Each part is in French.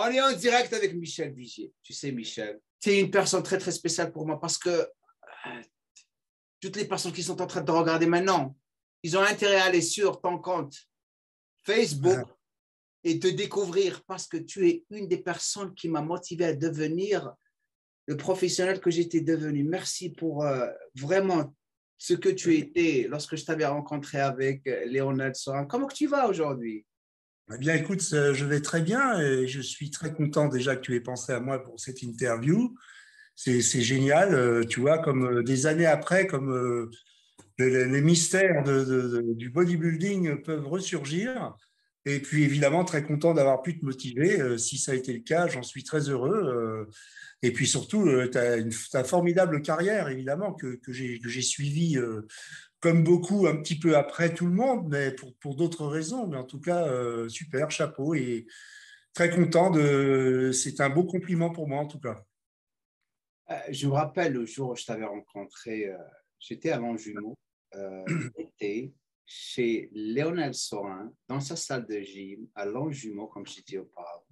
On est en direct avec Michel Vigier. Tu sais, Michel, tu es une personne très, très spéciale pour moi parce que toutes les personnes qui sont en train de te regarder maintenant, ils ont intérêt à aller sur ton compte Facebook et te découvrir parce que tu es une des personnes qui m'a motivé à devenir le professionnel que j'étais devenu. Merci pour vraiment ce que tu étais lorsque je t'avais rencontré avec Léonel Sorin. Comment que tu vas aujourd'hui? Eh bien, écoute, je vais très bien et je suis très content déjà que tu aies pensé à moi pour cette interview. C'est génial, tu vois, comme des années après, comme les mystères du bodybuilding peuvent ressurgir. Et puis, évidemment, très content d'avoir pu te motiver. Si ça a été le cas, j'en suis très heureux. Et puis surtout, tu as une formidable carrière, évidemment, que j'ai suivie comme beaucoup, un petit peu après tout le monde, mais pour d'autres raisons. Mais en tout cas, super, chapeau et très content de. C'est un beau compliment pour moi, en tout cas. Je me rappelle le jour où je t'avais rencontré, j'étais à Longjumeau, j'étais chez Léonel Sorin, dans sa salle de gym, à Longjumeau, comme je dit auparavant.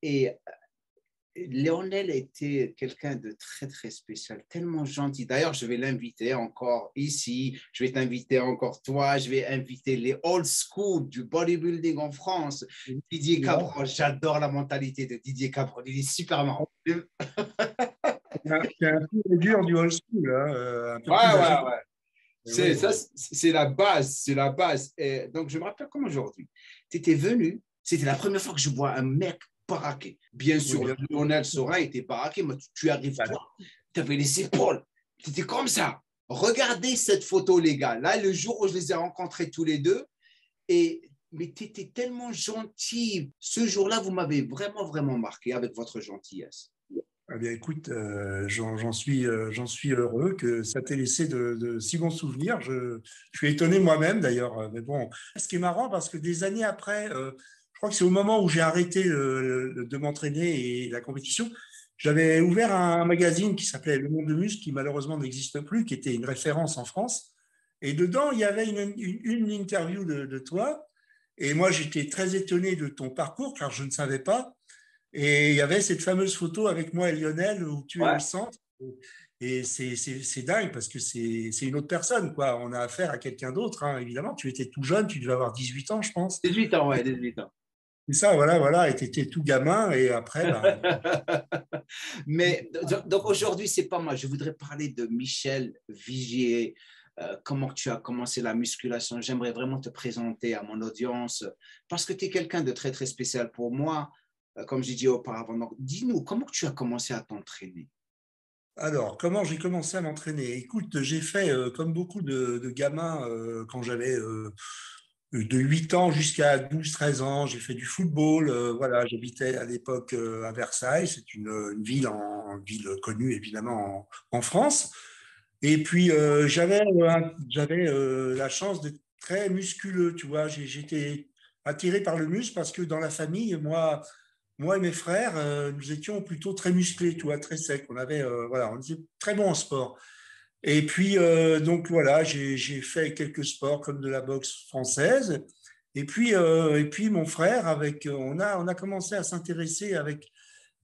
Et Léonel était quelqu'un de très, très spécial, tellement gentil. D'ailleurs, je vais l'inviter encore ici, je vais t'inviter encore toi, je vais inviter les old school du bodybuilding en France. Didier Cabrol, j'adore la mentalité de Didier Cabrol, il est super marrant. C'est un peu dur du old school, hein, un peu plus âgé. Ouais. C'est la base, c'est la base. Et donc, je me rappelle comme aujourd'hui, tu étais venu, c'était la première fois que je vois un mec baraqué. Bien sûr, Oui, bien. Lionel Sorin était baraqué, mais tu arrives, toi, tu avais les épaules, tu étais comme ça. Regardez cette photo, les gars. Là, le jour où je les ai rencontrés tous les deux, mais tu étais tellement gentil. Ce jour-là, vous m'avez vraiment, vraiment marqué avec votre gentillesse. Eh bien, écoute, j'en suis heureux que ça t'ait laissé de si bons souvenirs. Je suis étonné moi-même d'ailleurs. Mais bon, ce qui est marrant, parce que des années après, je crois que c'est au moment où j'ai arrêté de m'entraîner et la compétition, j'avais ouvert un magazine qui s'appelait Le Monde de Muscle, qui malheureusement n'existe plus, qui était une référence en France. Et dedans, il y avait une interview de toi. Et moi, j'étais très étonné de ton parcours, car je ne savais pas. Et il y avait cette fameuse photo avec moi et Lionel où tu es au Ouais. centre. Et c'est dingue parce que c'est une autre personne, quoi. On a affaire à quelqu'un d'autre, hein, évidemment. Tu étais tout jeune, tu devais avoir 18 ans, je pense. 18 ans, ouais, 18 ans. C'est ça, voilà. Et tu étais tout gamin. Et après, ben, Mais donc aujourd'hui, c'est pas moi. Je voudrais parler de Michel Vigier. Comment tu as commencé la musculation. J'aimerais vraiment te présenter à mon audience parce que tu es quelqu'un de très, très spécial pour moi, comme j'ai dit auparavant. Donc, dis-nous, comment tu as commencé à t'entraîner? alors, comment j'ai commencé à m'entraîner? Écoute, j'ai fait, comme beaucoup de gamins, quand j'avais de 8 ans jusqu'à 12 13 ans, j'ai fait du football. Voilà, j'habitais à l'époque à Versailles. C'est une ville, une ville connue évidemment en France. Et puis j'avais la chance d'être très musculeux, tu vois. J'étais attiré par le muscle parce que dans la famille, moi et mes frères, nous étions plutôt très musclés, tu vois, très secs. Voilà, on était très bons en sport. Et puis, donc voilà, j'ai fait quelques sports comme de la boxe française. Et puis mon frère, on a commencé à s'intéresser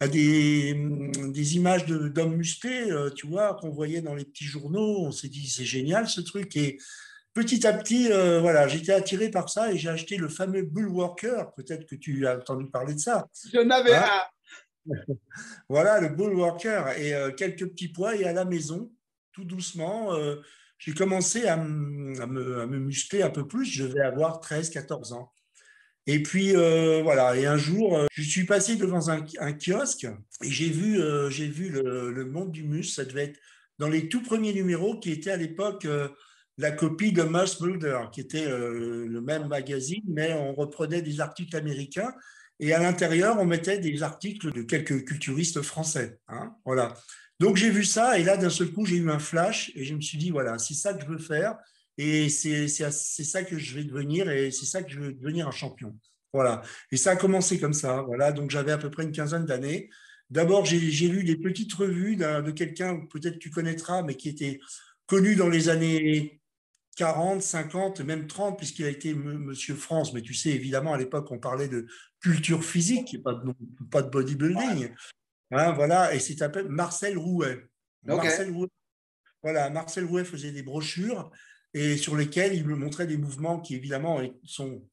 à des images d'hommes musclés, tu vois, qu'on voyait dans les petits journaux. On s'est dit, c'est génial ce truc. Et petit à petit, voilà, j'étais attiré par ça et j'ai acheté le fameux Bull Walker. Peut-être que tu as entendu parler de ça. J'en avais Hein. un. Voilà, le Bull Walker et quelques petits poids. Et à la maison, tout doucement, j'ai commencé à me muscler un peu plus. Je devais avoir 13 14 ans. Et puis voilà, et un jour, je suis passé devant un kiosque et j'ai vu le monde du muscle. Ça devait être dans les tout premiers numéros qui étaient à l'époque la copie de Muscle Builder, qui était le même magazine, mais on reprenait des articles américains et à l'intérieur, on mettait des articles de quelques culturistes français. Hein, voilà. Donc j'ai vu ça et là, d'un seul coup, j'ai eu un flash et je me suis dit, voilà, c'est ça que je veux faire. Et c'est ça que je vais devenir et c'est ça que je veux devenir un champion. Voilà. Et ça a commencé comme ça. Voilà. Donc j'avais à peu près une quinzaine d'années. D'abord, j'ai lu des petites revues de quelqu'un, peut-être tu connaîtras, mais qui était connu dans les années 40, 50, même 30, puisqu'il a été Monsieur France. Mais tu sais, évidemment, à l'époque, on parlait de culture physique, pas de bodybuilding. Hein, voilà, et c'est appelé Marcel Rouet. OK. Marcel Rouet, voilà, Marcel Rouet faisait des brochures et sur lesquelles il me montrait des mouvements qui, évidemment, sont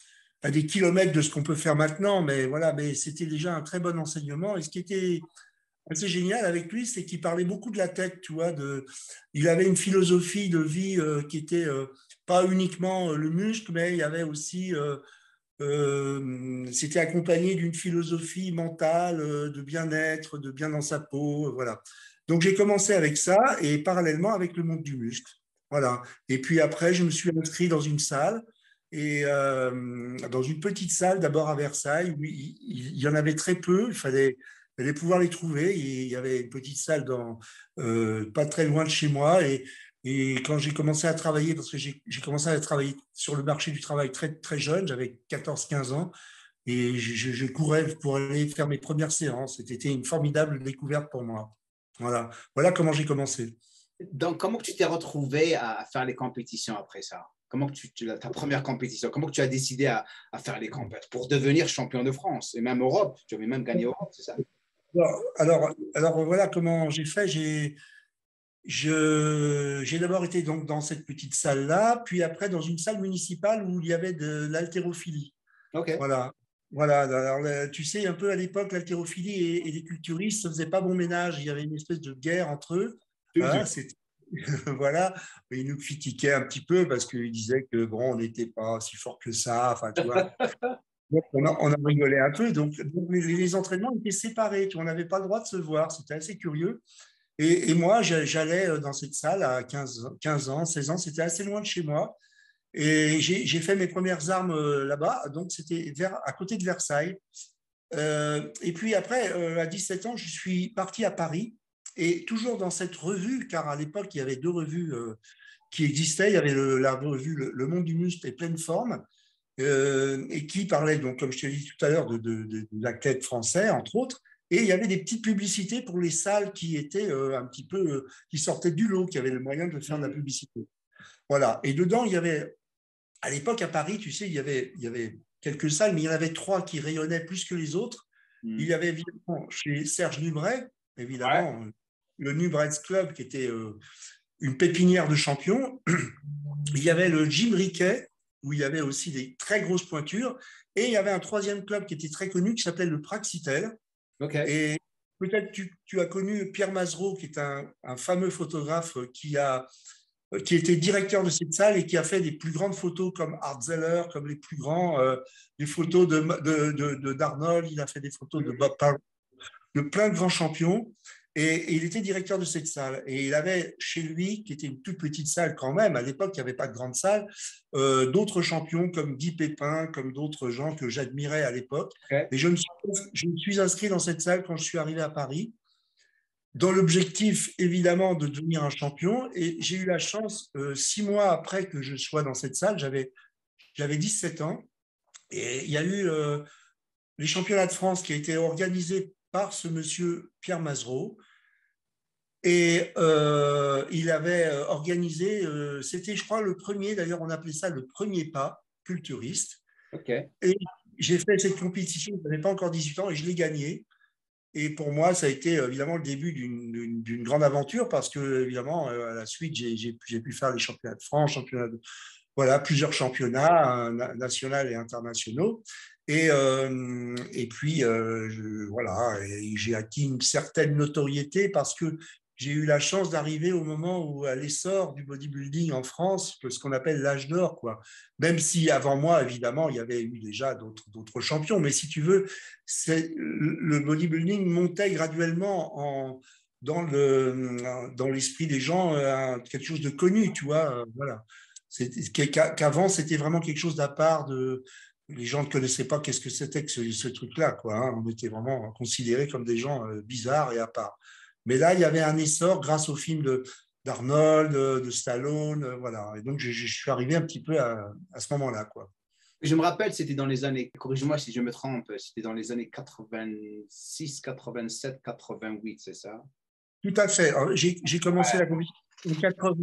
à des kilomètres de ce qu'on peut faire maintenant, mais voilà, mais c'était déjà un très bon enseignement. Et ce qui était assez génial avec lui, c'est qu'il parlait beaucoup de la tête, tu vois. Il avait une philosophie de vie qui était pas uniquement le muscle, mais il y avait aussi, c'était accompagné d'une philosophie mentale, de bien-être, de bien dans sa peau, voilà. Donc j'ai commencé avec ça et parallèlement avec le monde du muscle, voilà. Et puis après, je me suis inscrit dans une salle et dans une petite salle d'abord à Versailles où il y en avait très peu, fallait pouvoir les trouver. Il y avait une petite salle pas très loin de chez moi et quand j'ai commencé à travailler, parce que j'ai commencé à travailler sur le marché du travail très, très jeune, j'avais 14-15 ans, et je courais pour aller faire mes premières séances. C'était une formidable découverte pour moi. Voilà, voilà comment j'ai commencé. Donc, comment tu t'es retrouvé à faire les compétitions après ça? Comment ta première compétition, comment tu as décidé à faire les compétitions pour devenir champion de France et même Europe? Tu avais même gagné Europe, c'est ça? Alors, voilà comment j'ai fait. J'ai d'abord été donc dans cette petite salle-là, puis après dans une salle municipale où il y avait de l'haltérophilie. OK. Voilà. Voilà. Alors, tu sais, un peu à l'époque, l'haltérophilie et les culturistes ne faisaient pas bon ménage. Il y avait une espèce de guerre entre eux. Hein, Toujours. voilà. Ils nous critiquaient un petit peu parce qu'ils disaient que bon, on n'était pas si fort que ça. Enfin, tu vois. Donc, on a rigolé un peu. Donc les entraînements étaient séparés. Tu vois, on n'avait pas le droit de se voir. C'était assez curieux. Et moi, j'allais dans cette salle à 15 ans, 16 ans. C'était assez loin de chez moi. Et j'ai fait mes premières armes là-bas. Donc, c'était à côté de Versailles. Et puis après, à 17 ans, je suis parti à Paris. Et toujours dans cette revue, car à l'époque, il y avait deux revues qui existaient. Il y avait la revue Le Monde du Muscle et Pleine Forme, et qui parlait, donc, comme je te l'ai dit tout à l'heure, de l'athlète français, entre autres. Et il y avait des petites publicités pour les salles qui étaient un petit peu, qui sortaient du lot, qui avaient le moyen de faire de la publicité. Voilà. Et dedans, il y avait, à l'époque, à Paris, tu sais, il y avait quelques salles, mais il y en avait trois qui rayonnaient plus que les autres. Il y avait évidemment chez Serge Nubret, Ouais. évidemment, le Nubret's Club, qui était une pépinière de champions. Il y avait le Jim Riquet, où il y avait aussi des très grosses pointures. Et il y avait un troisième club qui était très connu, qui s'appelait le Praxitel. OK. Et peut-être tu as connu Pierre Mazereau, qui est un fameux photographe qui était directeur de cette salle et qui a fait les plus grandes photos comme Art Zeller, comme les plus grands, des photos d'Arnold, il a fait des photos de Bob Parr, de plein de grands champions. Et il était directeur de cette salle. Et il avait chez lui, qui était une toute petite salle quand même, à l'époque, il n'y avait pas de grande salle, d'autres champions comme Guy Pépin, comme d'autres gens que j'admirais à l'époque. OK. Et je me suis inscrit dans cette salle quand je suis arrivé à Paris, dans l'objectif évidemment de devenir un champion. Et j'ai eu la chance, 6 mois après que je sois dans cette salle, j'avais 17 ans, et il y a eu les championnats de France qui a été organisé par ce monsieur Pierre Mazereau. Et il avait organisé, c'était je crois le premier, d'ailleurs on appelait ça le premier pas culturiste. OK. Et j'ai fait cette compétition, je n'avais pas encore 18 ans et je l'ai gagnée. Et pour moi, ça a été évidemment le début d'une grande aventure parce que, évidemment, à la suite, j'ai pu faire les championnats de France, voilà, plusieurs championnats nationaux et internationaux. Et puis, voilà, j'ai acquis une certaine notoriété parce que j'ai eu la chance d'arriver au moment où, à l'essor du bodybuilding en France, ce qu'on appelle l'âge d'or, quoi. Même si avant moi, évidemment, il y avait eu déjà d'autres champions. Mais si tu veux, le bodybuilding montait graduellement dans l'esprit des gens quelque chose de connu, tu vois. Voilà. Qu'avant, c'était vraiment quelque chose d'à part. Les gens ne connaissaient pas qu'est-ce que c'était que ce truc-là, quoi. Hein. On était vraiment considérés comme des gens bizarres et à part. Mais là, il y avait un essor grâce au film d'Arnold, de Stallone, voilà. Et donc, je suis arrivé un petit peu à ce moment-là, quoi. Je me rappelle, c'était dans les années, corrige-moi si je me trompe, c'était dans les années 86, 87, 88, c'est ça? Tout à fait. J'ai commencé la compétition en 80.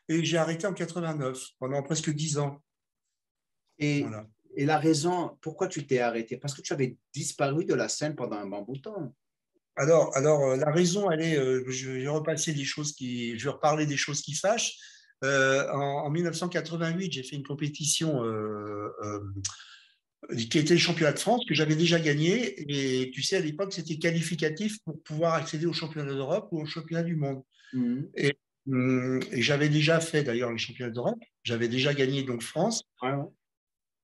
et j'ai arrêté en 89, pendant presque 10 ans. Et, Voilà. et la raison, pourquoi tu t'es arrêté? Parce que tu avais disparu de la scène pendant un bon bout de temps. La raison, elle est, je vais repasser des choses je vais reparler des choses qui fâchent. En 1988, j'ai fait une compétition qui était le championnat de France que j'avais déjà gagné. Et tu sais, à l'époque, c'était qualificatif pour pouvoir accéder au championnat d'Europe ou au championnat du monde. Mhm. Et j'avais déjà fait d'ailleurs les championnats d'Europe. J'avais déjà gagné donc France. Ouais, ouais.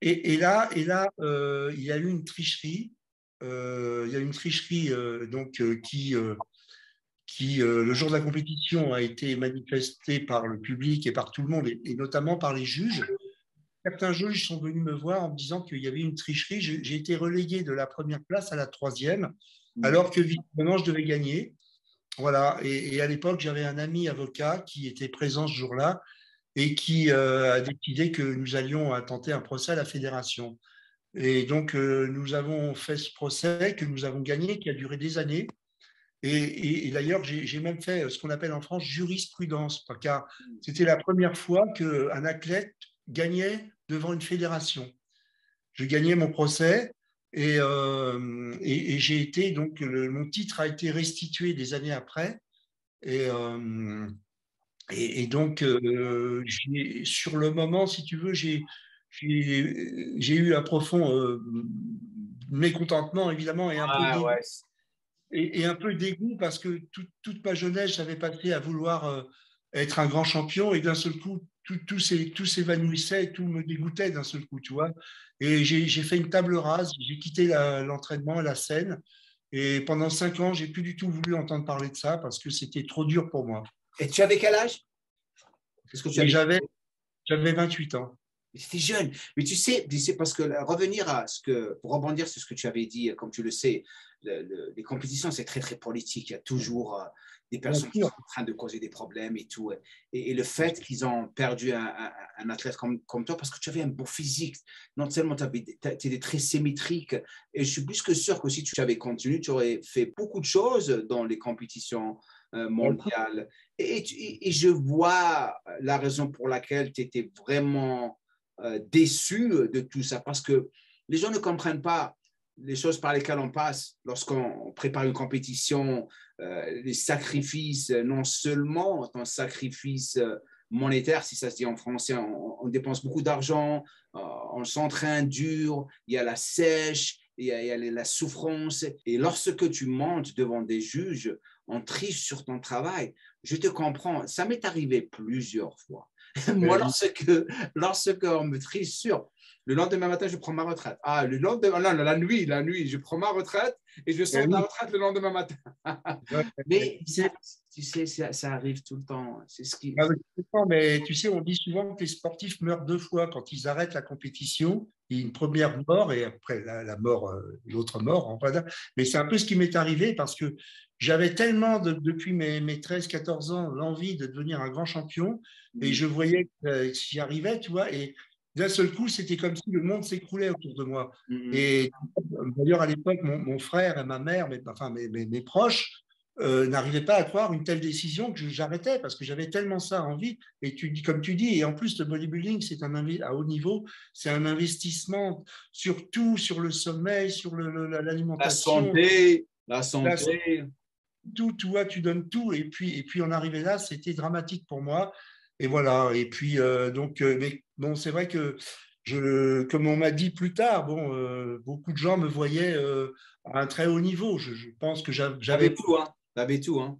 Il y a eu une tricherie. Il y a eu une tricherie le jour de la compétition, a été manifestée par le public et par tout le monde, et notamment par les juges. Certains juges sont venus me voir en me disant qu'il y avait une tricherie. J'ai été relégué de la première place à la troisième, Mhm. alors que visiblement je devais gagner. Voilà. Et à l'époque, j'avais un ami avocat qui était présent ce jour-là et qui a décidé que nous allions tenter un procès à la fédération. Et donc, nous avons fait ce procès que nous avons gagné, qui a duré des années. Et d'ailleurs, j'ai même fait ce qu'on appelle en France jurisprudence, car c'était la première fois qu'un athlète gagnait devant une fédération. Je gagnais mon procès et j'ai été, donc, mon titre a été restitué des années après. Et, euh, donc, sur le moment, si tu veux, j'ai eu un profond mécontentement, évidemment, et un peu Ouais, dégoût. ouais. Et un peu dégoût parce que toute ma jeunesse, j'avais passé à vouloir être un grand champion et d'un seul coup, tout s'évanouissait, tout me dégoûtait d'un seul coup, tu vois. Et j'ai fait une table rase, j'ai quitté l'entraînement, la scène. Et pendant 5 ans, j'ai plus du tout voulu entendre parler de ça parce que c'était trop dur pour moi. Et tu avais quel âge? Est-ce que tu Et avais... j'avais 28 ans. C'était jeune. Mais tu sais, parce que revenir à ce que, pour rebondir sur ce que tu avais dit, comme tu le sais, les compétitions, c'est très, très politique. Il y a toujours des Bien personnes qui sûr. sont en train de causer des problèmes et tout. Et le fait qu'ils ont perdu un athlète comme toi, parce que tu avais un beau physique, non seulement tu étais très symétrique, et je suis plus que sûr que si tu avais continué, tu aurais fait beaucoup de choses dans les compétitions mondiales. Et je vois la raison pour laquelle tu étais vraiment déçu de tout ça parce que les gens ne comprennent pas les choses par lesquelles on passe lorsqu'on prépare une compétition, les sacrifices, non seulement un sacrifice monétaire, si ça se dit en français, on dépense beaucoup d'argent, on s'entraîne dur, il y a la sèche, il y a la souffrance. Et lorsque tu montes devant des juges, on triche sur ton travail. Je te comprends, ça m'est arrivé plusieurs fois. Moi, lorsque on me triche sur, le lendemain matin, je prends ma retraite. Ah, le lendemain, non, la nuit, je prends ma retraite et je sors de la Oui. retraite le lendemain matin. Ouais, Mais tu sais, tu sais ça arrive tout le temps. C'est ce qui. ah oui, je comprends, mais tu sais, on dit souvent que les sportifs meurent 2 fois quand ils arrêtent la compétition. Il y a une première mort et après la mort, l'autre mort. Enfin, mais c'est un peu ce qui m'est arrivé parce que j'avais tellement, depuis mes 13-14 ans, l'envie de devenir un grand champion et je voyais que j'y arrivais, tu vois. Et d'un seul coup, c'était comme si le monde s'écroulait autour de moi. Et d'ailleurs, à l'époque, mon frère et ma mère, enfin mes proches, n'arrivais pas à croire une telle décision que j'arrêtais parce que j'avais tellement ça envie. Et tu dis, comme tu dis, et en plus, le bodybuilding, c'est à haut niveau, c'est un investissement sur tout, sur le sommeil, sur l'alimentation, La la- santé. tout, tu vois, tu donnes tout. Et puis en arriver là, c'était dramatique pour moi. Et voilà. Et puis, mais bon, c'est vrai que comme on m'a dit plus tard, bon, beaucoup de gens me voyaient à un très haut niveau. Je pense que T'avais j'avais tout, hein. T'avais tout, hein.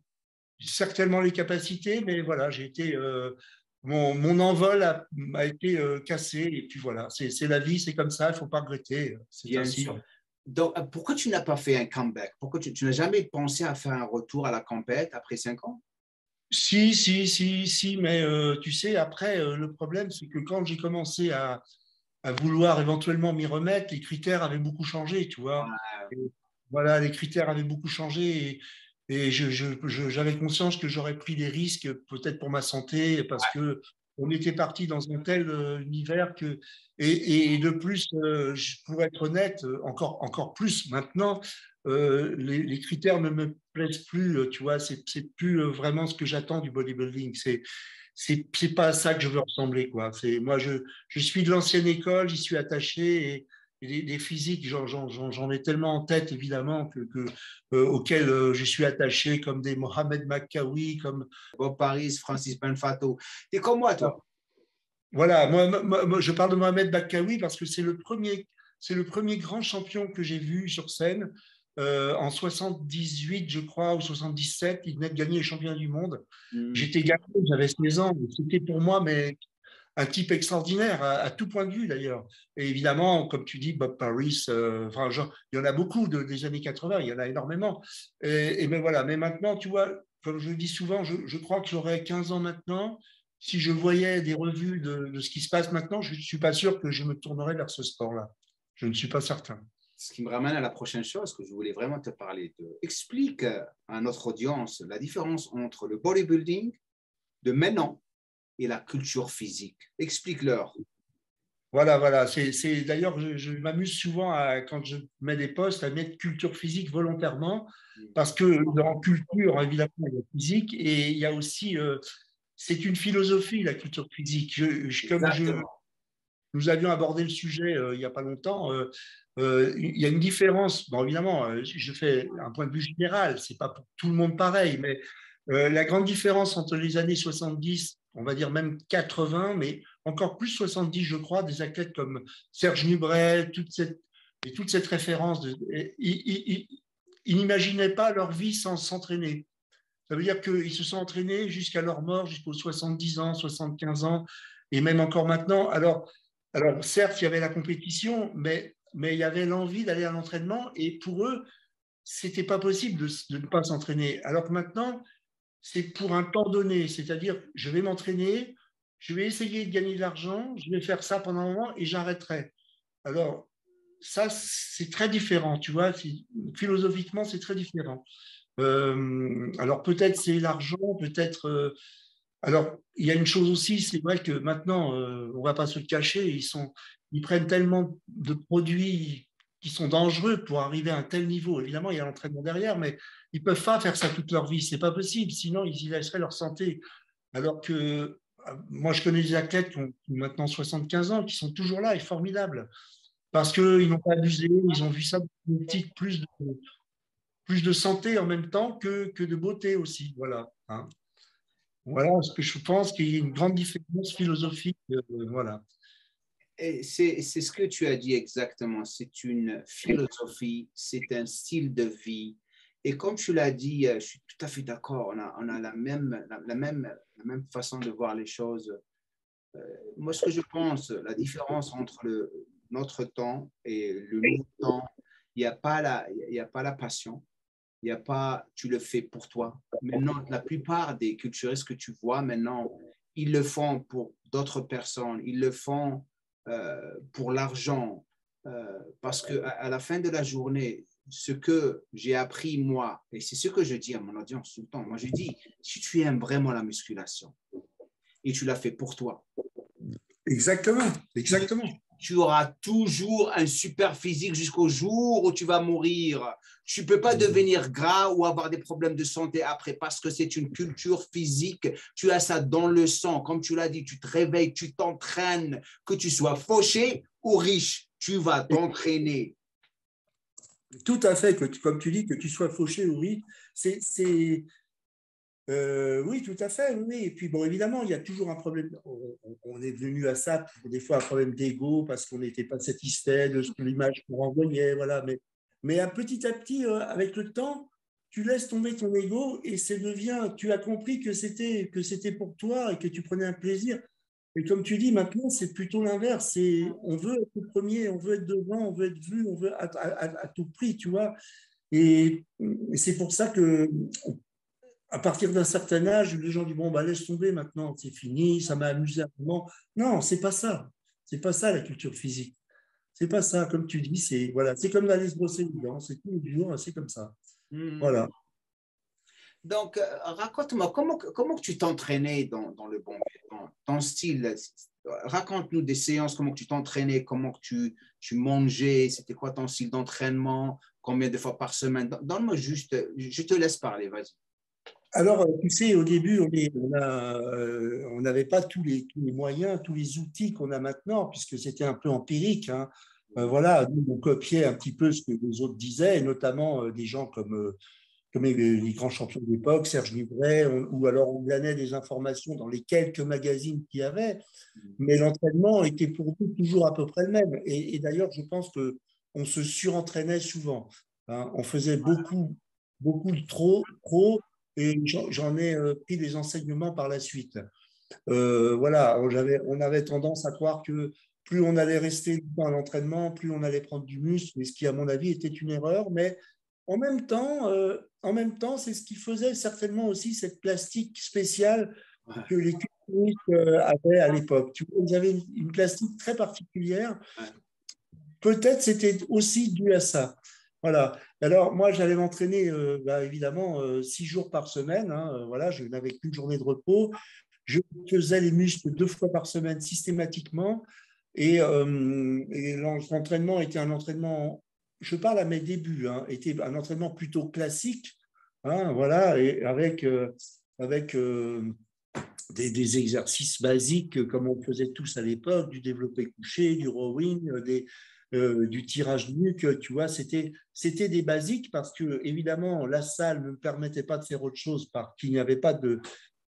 certainement les capacités, mais voilà, mon envol a été cassé. Et puis voilà, c'est la vie, c'est comme ça, il ne faut pas regretter, c'est Bien ainsi. sûr. Donc, pourquoi tu n'as pas fait un comeback? Pourquoi tu n'as jamais pensé à faire un retour à la compète après 5 ans? Si, si, si, si, mais tu sais, après, le problème, c'est que quand j'ai commencé à vouloir éventuellement m'y remettre, les critères avaient beaucoup changé, tu vois. Et voilà, les critères avaient beaucoup changé et j'avais conscience que j'aurais pris des risques peut-être pour ma santé parce que on était parti dans un tel univers que, et de plus, pour être honnête, encore plus maintenant, les critères ne me plaisent plus, tu vois, c'est plus vraiment ce que j'attends du bodybuilding. C'est pas à ça que je veux ressembler, quoi. Moi, je suis de l'ancienne école, j'y suis attaché et des physiques, j'en ai tellement en tête, évidemment, auxquels je suis attaché, comme des Mohamed Makkawi, comme. Bob Paris, Francis Benfato. T'es comme moi, toi. Voilà, moi, je parle de Mohamed Makkawi parce que c'est le premier grand champion que j'ai vu sur scène. En 78, je crois, ou 77, il venait de gagner les championnats du monde. Mm. J'étais gamin, j'avais 16 ans. C'était pour moi mais un type extraordinaire, à tout point de vue d'ailleurs. Et évidemment, comme tu dis, Bob Paris, enfin, il y en a beaucoup des années 80, il y en a énormément. Mais voilà, mais maintenant, tu vois, comme je le dis souvent, je crois que j'aurais 15 ans maintenant. Si je voyais des revues de ce qui se passe maintenant, je ne suis pas sûr que je me tournerais vers ce sport-là. Je ne suis pas certain. Ce qui me ramène à la prochaine chose que je voulais vraiment te parler de. Explique à notre audience la différence entre le bodybuilding de maintenant et la culture physique. Explique-leur. Voilà. D'ailleurs, je m'amuse souvent quand je mets des posts à mettre culture physique volontairement, parce que dans culture, évidemment, il y a physique et il y a aussi, c'est une philosophie, la culture physique. Exactement. Nous avions abordé le sujet il n'y a pas longtemps, il y a une différence. Bon, évidemment, je fais un point de vue général, c'est pas pour tout le monde pareil, mais la grande différence entre les années 70, on va dire même 80, mais encore plus 70, je crois, des athlètes comme Serge Nubret, toute cette référence, ils n'imaginaient pas leur vie sans s'entraîner. Ça veut dire qu'ils se sont entraînés jusqu'à leur mort, jusqu'aux 70 ans, 75 ans, et même encore maintenant. Alors certes, il y avait la compétition, mais il y avait l'envie d'aller à l'entraînement, et pour eux, c'était pas possible de ne pas s'entraîner. Alors que maintenant, c'est pour un temps donné, c'est-à-dire je vais m'entraîner, je vais essayer de gagner de l'argent, je vais faire ça pendant un moment et j'arrêterai. Alors ça, c'est très différent, tu vois, philosophiquement, c'est très différent. Alors peut-être c'est l'argent, peut-être. Alors il y a une chose aussi, c'est vrai que maintenant, on va pas se le cacher, ils prennent tellement de produits qui sont dangereux pour arriver à un tel niveau. Évidemment, il y a l'entraînement derrière, mais ils peuvent pas faire ça toute leur vie, c'est pas possible. Sinon, ils y laisseraient leur santé. Alors que moi, je connais des athlètes qui ont maintenant 75 ans, qui sont toujours là et formidables parce qu'ils n'ont pas abusé, ils ont vu ça d'une petite plus de santé en même temps que de beauté aussi. Voilà. Hein. Voilà ce que je pense qu'il y a une grande différence philosophique. Voilà. Et c'est ce que tu as dit exactement. C'est une philosophie, c'est un style de vie. Et comme tu l'as dit, je suis tout à fait d'accord. On a la même façon de voir les choses. Moi, ce que je pense, la différence entre notre temps et le nouveau temps, il y a pas la passion. Il n'y a pas, tu le fais pour toi. Maintenant, la plupart des culturistes que tu vois maintenant, ils le font pour d'autres personnes. Ils le font pour l'argent. Parce qu'à la fin de la journée, ce que j'ai appris moi, et c'est ce que je dis à mon audience tout le temps, moi je dis, si tu aimes vraiment la musculation et tu l'as fait pour toi, Exactement, exactement. tu auras toujours un super physique jusqu'au jour où tu vas mourir. Tu ne peux pas devenir gras ou avoir des problèmes de santé après parce que c'est une culture physique. Tu as ça dans le sang. Comme tu l'as dit, tu te réveilles, tu t'entraînes, que tu sois fauché ou riche, tu vas t'entraîner. Tout à fait, comme tu dis, que tu sois fauché ou oui, oui, tout à fait, oui. Et puis, bon, évidemment, il y a toujours un problème. On est venu à ça pour des fois un problème d'ego parce qu'on n'était pas satisfait de l'image qu'on renvoyait, voilà. Mais à petit, avec le temps, tu laisses tomber ton ego et tu as compris que c'était pour toi et que tu prenais un plaisir. Et comme tu dis, maintenant, c'est plutôt l'inverse. On veut être le premier, on veut être devant, on veut être vu, on veut à tout prix, tu vois. Et c'est pour ça que à partir d'un certain âge, les gens disent bon bah laisse tomber maintenant, c'est fini, ça m'a amusé un moment. Non, c'est pas ça. C'est pas ça la culture physique. C'est pas ça, comme tu dis, c'est comme d'aller se brosser les dents, c'est tous les jours, c'est comme ça. Hmm. Voilà. Donc, raconte-moi, comment que tu t'entraînais dans le bon vieux temps, ton style? Raconte-nous des séances, comment que tu t'entraînais, comment que tu mangeais, c'était quoi ton style d'entraînement, combien de fois par semaine? Donne-moi juste, je te laisse parler, vas-y. Alors, tu sais, au début, on n'avait pas tous les moyens, tous les outils qu'on a maintenant, puisque c'était un peu empirique, hein. Voilà, nous, on copiait un petit peu ce que les autres disaient, et notamment des gens comme les grands champions de l'époque, Serge Nubret, ou alors on glanait des informations dans les quelques magazines qu'il y avait, mais l'entraînement était pour nous toujours à peu près le même. Et d'ailleurs, je pense qu'on se surentraînait souvent, hein. On faisait beaucoup de trop, et j'en ai pris des enseignements par la suite. Voilà, on avait tendance à croire que plus on allait rester longtemps à l'entraînement, plus on allait prendre du muscle, ce qui, à mon avis, était une erreur. Mais en même temps, c'est ce qui faisait certainement aussi cette plastique spéciale Ouais, que les culturistes avaient à l'époque. Tu vois, ils avaient une plastique très particulière. ouais. Peut-être c'était aussi dû à ça. Voilà. Alors, moi, j'allais m'entraîner, évidemment, 6 jours par semaine, hein. Voilà, je n'avais qu'une journée de repos. Je faisais les muscles 2 fois par semaine systématiquement. Et l'entraînement était un entraînement, je parle à mes débuts, hein, était un entraînement plutôt classique, hein, voilà, et avec des exercices basiques comme on faisait tous à l'époque, du développé couché, du rowing, du tirage nuque, tu vois, c'était des basiques parce que, évidemment, la salle ne me permettait pas de faire autre chose parce qu'il n'y avait pas de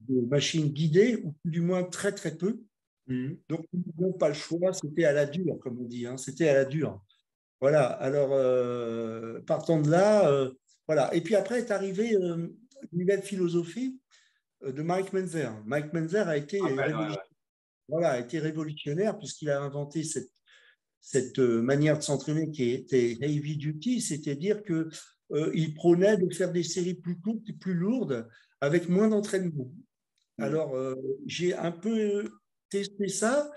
machine guidée, ou du moins très, très peu. Mhm. Donc, nous n'avions pas le choix, c'était à la dure, comme on dit, hein, c'était à la dure. Voilà, alors, partant de là, voilà. Et puis après est arrivée une nouvelle philosophie de Mike Menzer. Mike Menzer Rappel, ouais, ouais. a été révolutionnaire puisqu'il a inventé cette manière de s'entraîner qui était heavy duty, c'est-à-dire que il prônait de faire des séries plus courtes et plus lourdes avec moins d'entraînement. Mhm. Alors, j'ai un peu testé ça,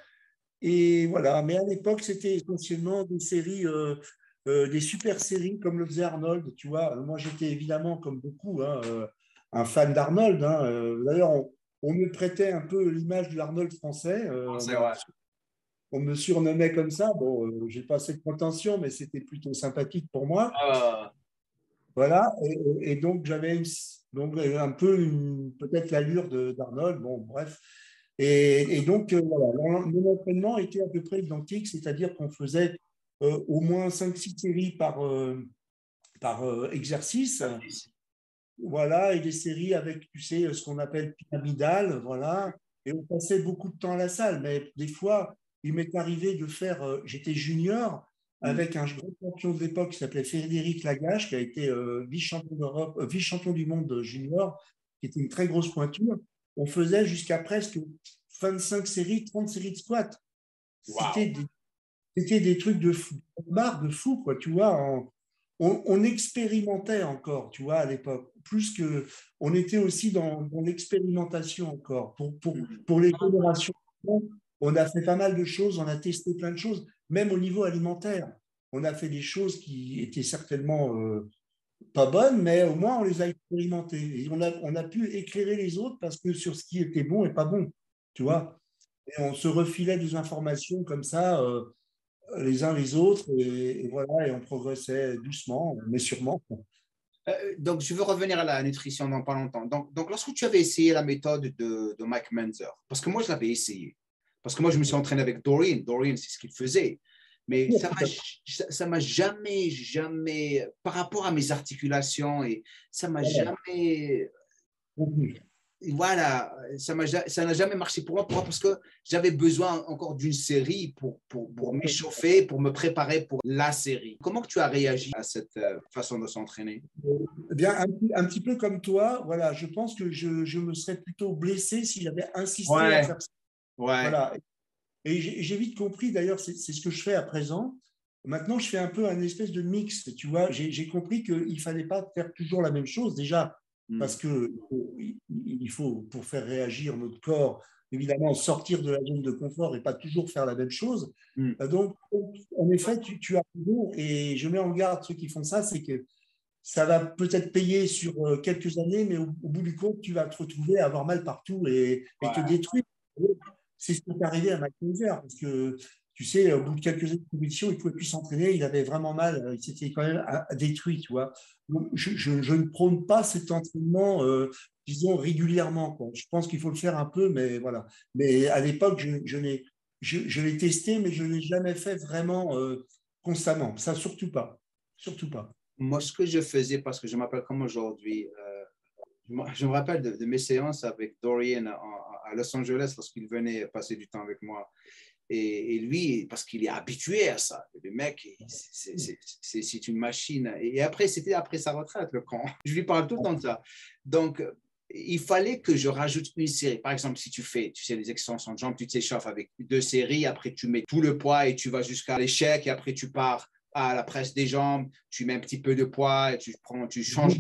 et voilà. Mais à l'époque, c'était essentiellement des séries, des super séries comme le faisait Arnold. Tu vois, moi, j'étais évidemment, comme beaucoup, hein, un fan d'Arnold, hein. D'ailleurs, on me prêtait un peu l'image de l'Arnold français. C'est vrai. On me surnommait comme ça. Bon, j'ai pas assez de prétention, mais c'était plutôt sympathique pour moi. Ah, Voilà. Et donc, donc, un peu peut-être l'allure d'Arnold. Bon, bref. Et donc, voilà, mon entraînement était à peu près identique, c'est-à-dire qu'on faisait au moins 5 6 séries par exercice. Voilà, et des séries avec, tu sais, ce qu'on appelle pyramidal, voilà. Et on passait beaucoup de temps à la salle, mais des fois, il m'est arrivé de faire, j'étais junior mhm. avec un grand champion de l'époque qui s'appelait Frédéric Lagache, qui a été vice-champion d'Europe, vice-champion du monde junior, qui était une très grosse pointure. On faisait jusqu'à presque 25 séries, 30 séries de squat. C'était Wow. des, c'était des trucs de fou, barre de fou, quoi, tu vois. On expérimentait encore, tu vois, à l'époque. Plus que, on était aussi dans l'expérimentation encore. Mhm. Pour les générations, on a fait pas mal de choses, on a testé plein de choses, même au niveau alimentaire. On a fait des choses qui étaient certainement pas bonnes, mais au moins on les a expérimentées. Et on a pu éclairer les autres parce que sur ce qui était bon et pas bon, tu vois. Et on se refilait des informations comme ça, les uns les autres, et voilà, et on progressait doucement, mais sûrement. Donc, je veux revenir à la nutrition dans pas longtemps. Donc, lorsque tu avais essayé la méthode de Mike Menzer, parce que moi, je l'avais essayé, parce que moi, je me suis entraîné avec Dorian. Dorian, c'est ce qu'il faisait. Mais ça m'a jamais, par rapport à mes articulations, et ça m'a Voilà. jamais, voilà, ça n'a jamais marché pour moi. Pourquoi? Parce que j'avais besoin encore d'une série pour m'échauffer, pour me préparer pour la série. Comment que tu as réagi à cette façon de s'entraîner? Eh bien, un petit peu comme toi, voilà, je pense que je me serais plutôt blessé si j'avais insisté à Ouais, faire ça. ouais. Voilà. Et j'ai vite compris, d'ailleurs, c'est ce que je fais à présent. Maintenant, je fais un peu un espèce de mix, tu vois. J'ai compris qu'il ne fallait pas faire toujours la même chose, déjà, Mm, parce que il faut, pour faire réagir notre corps, évidemment, sortir de la zone de confort et pas toujours faire la même chose. mm, Donc, en effet, tu as raison, et je mets en garde ceux qui font ça, c'est que ça va peut-être payer sur quelques années, mais au bout du compte, tu vas te retrouver à avoir mal partout et te Ouais. détruire. C'est ce qui est arrivé à Mike Hauser, parce que tu sais, au bout de quelques années de compétition, il ne pouvait plus s'entraîner, il avait vraiment mal, il s'était quand même détruit, tu vois. Donc, je ne prône pas cet entraînement, disons, régulièrement, quoi. Je pense qu'il faut le faire un peu, mais voilà. Mais à l'époque, je l'ai testé, mais je ne l'ai jamais fait vraiment constamment. Ça, surtout pas. Surtout pas. Moi, ce que je faisais, parce que je m'appelle comme aujourd'hui, je me rappelle de mes séances avec Dorian à Los Angeles lorsqu'il venait passer du temps avec moi. Et lui, parce qu'il est habitué à ça, le mec, c'est une machine. Et après, c'était après sa retraite, le camp. Je lui parle tout le temps de ça. Donc, il fallait que je rajoute une série. Par exemple, si tu fais, tu sais, les extensions de jambes, tu t'échauffes avec 2 séries, après tu mets tout le poids et tu vas jusqu'à l'échec, et après tu pars à la presse des jambes, tu mets un petit peu de poids, et tu changes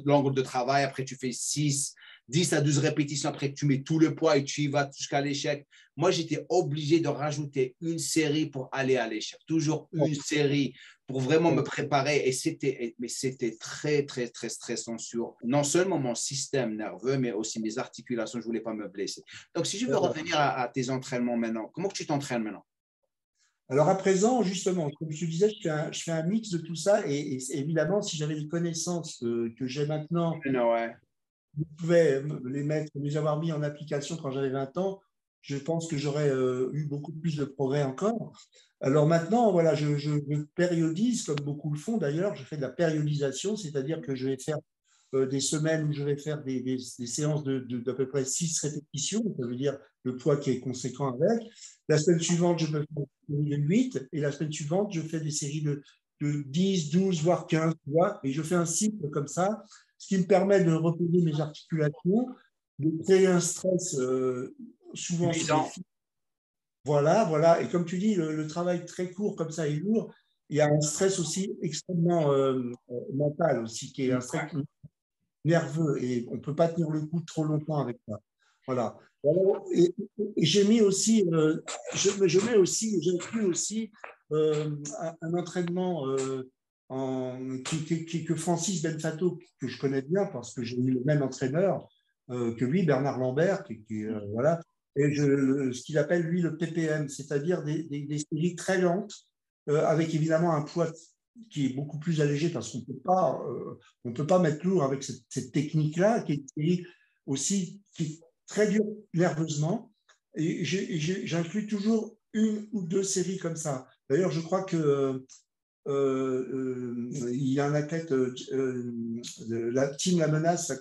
l'angle de travail, après tu fais 10 à 12 répétitions, après tu mets tout le poids et tu y vas jusqu'à l'échec. Moi, j'étais obligé de rajouter une série pour aller à l'échec. Toujours une série pour vraiment me préparer. Mais c'était très, très, très stressant sur non seulement mon système nerveux, mais aussi mes articulations. Je ne voulais pas me blesser. Donc, si je veux revenir à tes entraînements maintenant, comment tu t'entraînes maintenant? Alors à présent, justement, comme je te disais, je fais un mix de tout ça et évidemment, si j'avais les connaissances que j'ai maintenant, Non, ouais. je pouvais les avoir mis en application quand j'avais 20 ans, je pense que j'aurais eu beaucoup plus de progrès encore. Alors maintenant, voilà, je périodise, comme beaucoup le font d'ailleurs, je fais de la périodisation, c'est-à-dire que je vais faire des semaines où je vais faire des séances d'à peu près 6 répétitions, ça veut dire le poids qui est conséquent avec. La semaine suivante, je peux faire une série de 8, et la semaine suivante, je fais des séries de 10, 12, voire 15, tu vois, et je fais un cycle comme ça, ce qui me permet de reposer mes articulations, de créer un stress souvent sur les Suffisant. fibres. Voilà, voilà. Et comme tu dis, le travail très court comme ça est lourd. Il y a un stress aussi extrêmement mental aussi, qui est un stress nerveux et on ne peut pas tenir le coup trop longtemps avec ça. Voilà. Et j'ai mis aussi, je mets aussi, j'inclus aussi un entraînement que Francis Benfato, que je connais bien parce que j'ai eu le même entraîneur que lui, Bernard Lambert, voilà. Et ce qu'il appelle lui le PPM, c'est-à-dire des séries très lentes, avec évidemment un poids qui est beaucoup plus allégé parce qu'on ne peut pas mettre lourd avec cette technique-là, qui est aussi qui est très dure nerveusement. Et j'inclus toujours une ou deux séries comme ça. D'ailleurs, je crois que il y a un athlète de la team La Menace,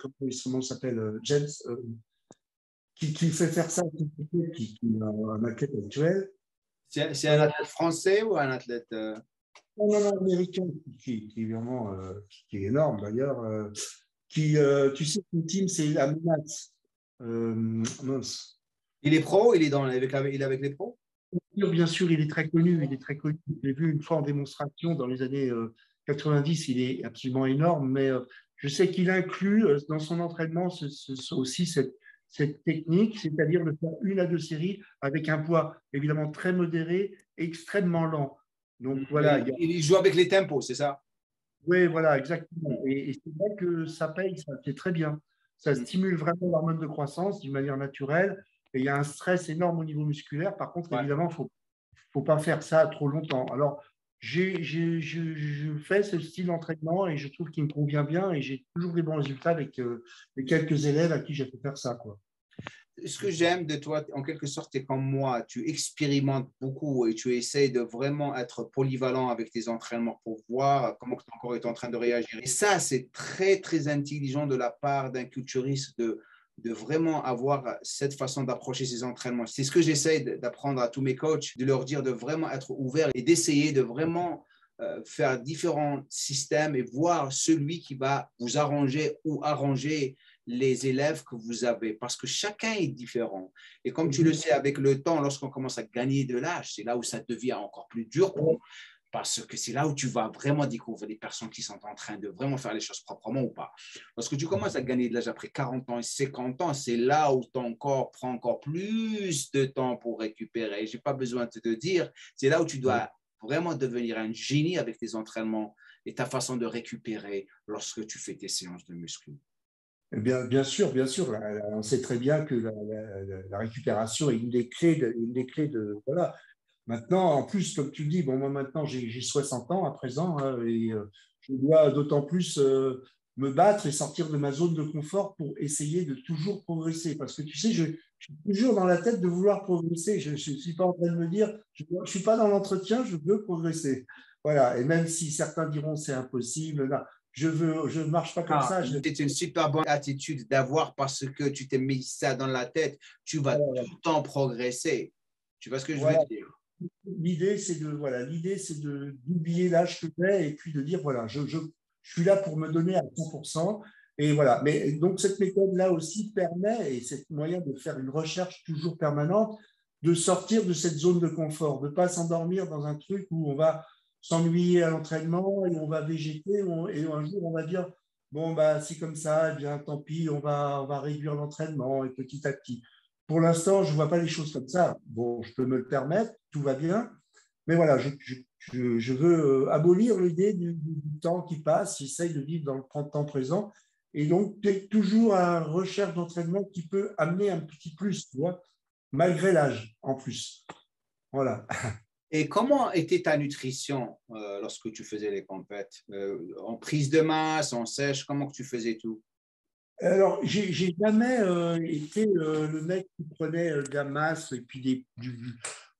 comment s'appelle, James, qui fait faire ça, qui est un athlète actuel. C'est un athlète français ou un athlète Non, non, non, américain, qui est vraiment qui est énorme d'ailleurs. Tu sais, une team, c'est la menace. Mince. Il est pro, il est il est avec les pros? Bien sûr, il est très connu. Il est très connu. Je l'ai vu une fois en démonstration dans les années 90. Il est absolument énorme. Mais je sais qu'il inclut dans son entraînement aussi cette technique, c'est-à-dire de faire une à deux séries avec un poids évidemment très modéré, extrêmement lent. Donc voilà, Il joue avec les tempos, c'est ça? oui, voilà, exactement. Et c'est vrai que ça paye, ça c'est très bien. Ça stimule vraiment l'hormone de croissance d'une manière naturelle. Et il y a un stress énorme au niveau musculaire. Par contre, Ouais. évidemment, faut pas faire ça trop longtemps. Alors, je fais ce style d'entraînement et je trouve qu'il me convient bien et j'ai toujours des bons résultats avec les quelques élèves à qui j'ai fait faire ça, quoi. Ce que j'aime de toi, en quelque sorte, tu es comme moi, tu expérimentes beaucoup et tu essaies de vraiment être polyvalent avec tes entraînements pour voir comment ton corps est en train de réagir. Et ça, c'est très, très intelligent de la part d'un culturiste de vraiment avoir cette façon d'approcher ses entraînements. C'est ce que j'essaie d'apprendre à tous mes coachs, de leur dire de vraiment être ouvert et d'essayer de vraiment faire différents systèmes et voir celui qui va vous arranger ou arranger les élèves que vous avez, parce que chacun est différent. Et comme tu le sais, avec le temps, lorsqu'on commence à gagner de l'âge, c'est là où ça devient encore plus dur pour nous, parce que c'est là où tu vas vraiment découvrir les personnes qui sont en train de vraiment faire les choses proprement ou pas. Lorsque tu commences à gagner de l'âge après 40 ans et 50 ans, c'est là où ton corps prend encore plus de temps pour récupérer. Je n'ai pas besoin de te dire, c'est là où tu dois vraiment devenir un génie avec tes entraînements et ta façon de récupérer lorsque tu fais tes séances de muscu? Bien sûr, bien sûr. On sait très bien que la récupération est une des clés voilà. Maintenant, en plus, comme tu le dis, bon, moi maintenant j'ai 60 ans à présent, hein, et je dois d'autant plus me battre et sortir de ma zone de confort pour essayer de toujours progresser. Parce que tu sais, je suis toujours dans la tête de vouloir progresser. Je ne suis pas en train de me dire, je ne suis pas dans l'entretien, je veux progresser. Voilà. Et même si certains diront c'est impossible, là, je ne marche pas comme Ah, ça. c'est une super bonne attitude d'avoir parce que tu t'es mis ça dans la tête. Tu vas Voilà, tout le temps progresser. Tu vois ce que je veux voilà. dire? L'idée, c'est d'oublier l'âge que j'ai et puis de dire, voilà, je suis là pour me donner à 100%. Et voilà. Mais donc, cette méthode-là aussi permet, et c'est moyen de faire une recherche toujours permanente, de sortir de cette zone de confort, de ne pas s'endormir dans un truc où on va s'ennuyer à l'entraînement et on va végéter et un jour on va dire, bon, bah, c'est comme ça, eh bien, tant pis, on va réduire l'entraînement et petit à petit. Pour l'instant, je ne vois pas les choses comme ça. Bon, je peux me le permettre, tout va bien. Mais voilà, je veux abolir l'idée du temps qui passe. J'essaye de vivre dans le temps présent. Et donc, tu es toujours à la recherche d'entraînement qui peut amener un petit plus, tu vois, malgré l'âge en plus. Voilà. Et comment était ta nutrition lorsque tu faisais les compètes? En prise de masse, en sèche, comment que tu faisais tout? Alors, j'ai jamais été le mec qui prenait de la masse et puis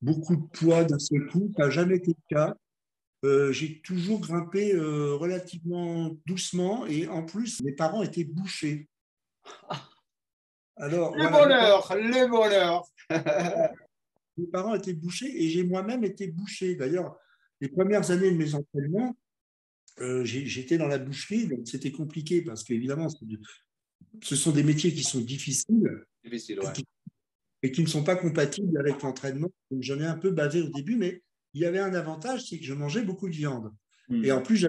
beaucoup de poids d'un seul coup. Ça n'a jamais été le cas. J'ai toujours grimpé relativement doucement et en plus, mes parents étaient bouchers. Alors, Le voilà, bonheur, le bonheur. mes parents étaient bouchers et j'ai moi-même été boucher. D'ailleurs, les premières années de mes entraînements, j'étais dans la boucherie, donc c'était compliqué parce qu'évidemment, ce sont des métiers qui sont difficiles Difficile, ouais. et qui ne sont pas compatibles avec l'entraînement. Donc, j'en ai un peu bavé au début, mais il y avait un avantage, c'est que je mangeais beaucoup de viande. Et en plus,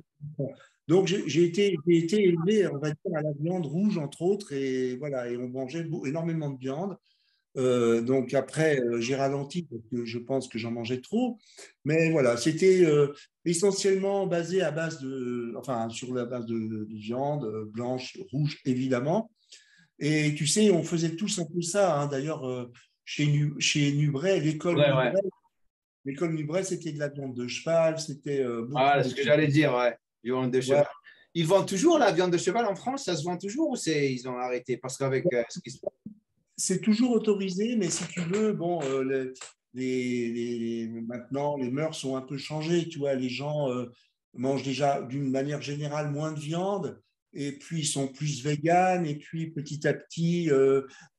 donc j'ai été élevé, on va dire, à la viande rouge, entre autres, et voilà, et on mangeait énormément de viande. Donc après, j'ai ralenti parce que je pense que j'en mangeais trop. Mais voilà, c'était essentiellement basé à base enfin, sur la base de viande blanche, rouge, évidemment. Et tu sais, on faisait tous un peu ça. Hein. D'ailleurs, chez Nubret, Ouais, ouais. l'école Nubret, c'était de la viande de cheval, c'était beaucoup Ah, de ce que j'allais dire, ouais. Viande de ouais, cheval. Ils vendent toujours la viande de cheval en France? Ça se vend toujours ou ils ont arrêté? Parce qu'avec ce qui se passe. c'est toujours autorisé, mais si tu veux, bon, maintenant, les mœurs sont un peu changées. Tu vois, les gens mangent déjà d'une manière générale moins de viande, et puis ils sont plus véganes, et puis petit à petit,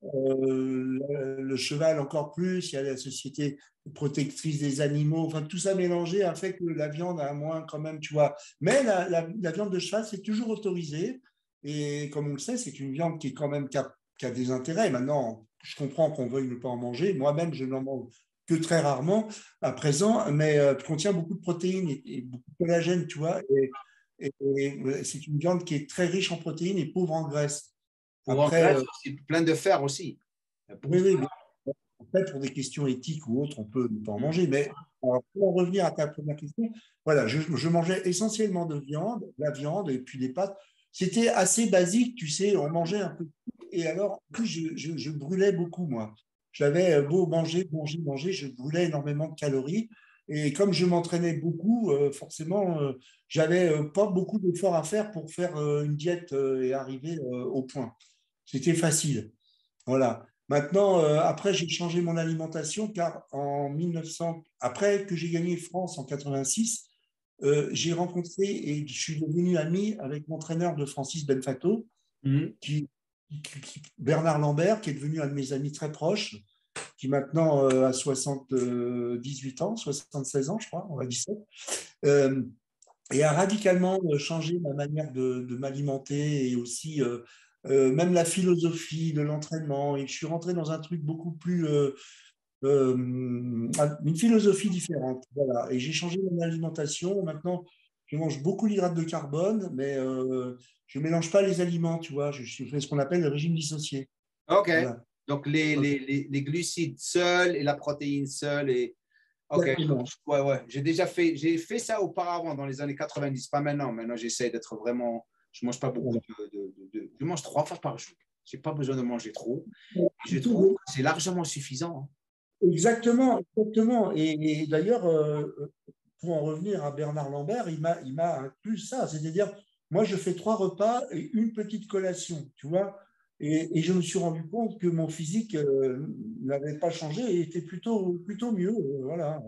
le cheval encore plus. Il y a la société protectrice des animaux. Enfin, tout ça mélangé a fait que la viande a moins quand même, tu vois. Mais la viande de cheval, c'est toujours autorisé. Et comme on le sait, c'est une viande qui est quand même qui a des intérêts. Maintenant, je comprends qu'on veuille ne pas en manger. Moi-même, je n'en mange que très rarement à présent, mais contient beaucoup de protéines et beaucoup de collagène, tu vois. Et c'est une viande qui est très riche en protéines et pauvre en graisse. Pour en Après, Grèce aussi, plein de fer aussi. Il y a beaucoup oui, de oui, fer. bien, après, pour des questions éthiques ou autres, on peut ne pas en manger. Mais alors, pour en revenir à ta première question, voilà, je mangeais essentiellement de viande, la viande et puis des pâtes. C'était assez basique, tu sais, on mangeait un peu de tout. Et alors, en plus, je brûlais beaucoup, moi. J'avais beau manger, je brûlais énormément de calories. Et comme je m'entraînais beaucoup, forcément, j'avais pas beaucoup d'efforts à faire pour faire une diète et arriver au point. C'était facile. Voilà. Maintenant, après, j'ai changé mon alimentation car en 1900, après que j'ai gagné France en 86, j'ai rencontré et je suis devenu ami avec l'entraîneur de Francis Benfato, Mhm. Bernard Lambert, qui est devenu un de mes amis très proches, qui maintenant a 78 ans, 76 ans, je crois, on va dire ça, et a radicalement changé ma manière de m'alimenter et aussi même la philosophie de l'entraînement. Et je suis rentré dans un truc beaucoup plus, une philosophie différente. Voilà. Et j'ai changé mon alimentation. Maintenant, je mange beaucoup d'hydrates de carbone, mais je ne mélange pas les aliments, tu vois. Je fais ce qu'on appelle le régime dissocié. OK. Voilà. Donc, les glucides seuls et la protéine seule. Ok. Ouais, ouais. J'ai fait ça auparavant dans les années 90, pas maintenant. Maintenant, j'essaie d'être vraiment. Je mange pas beaucoup je mange 3 fois par jour. J'ai pas besoin de manger trop. Je trouve que c'est largement suffisant. Exactement, exactement. Et d'ailleurs, pour en revenir à Bernard Lambert, il m'a inclus ça. C'est-à-dire, moi, je fais 3 repas et une petite collation, tu vois. Et je me suis rendu compte que mon physique n'avait pas changé et était plutôt mieux. Voilà.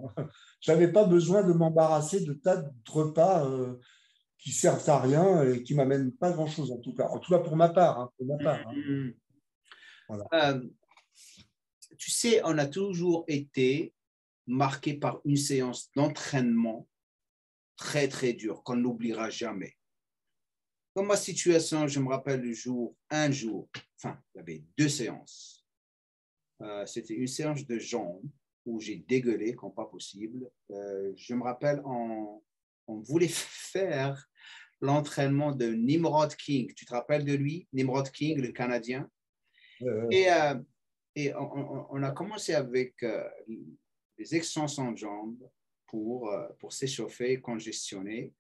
Je n'avais pas besoin de m'embarrasser de tas de repas qui servent à rien et qui m'amènent pas grand-chose, en tout cas. En tout cas, pour ma part. Hein, pour ma part, hein. Voilà. Tu sais, on a toujours été marqué par une séance d'entraînement très, très dure qu'on n'oubliera jamais. Dans ma situation, je me rappelle un jour, enfin, il y avait 2 séances. C'était une séance de jambes où j'ai dégueulé comme pas possible. Je me rappelle, on voulait faire l'entraînement de Nimrod King. Tu te rappelles de lui, Nimrod King, le Canadien? Et on a commencé avec des extensions de jambes pour s'échauffer, congestionner,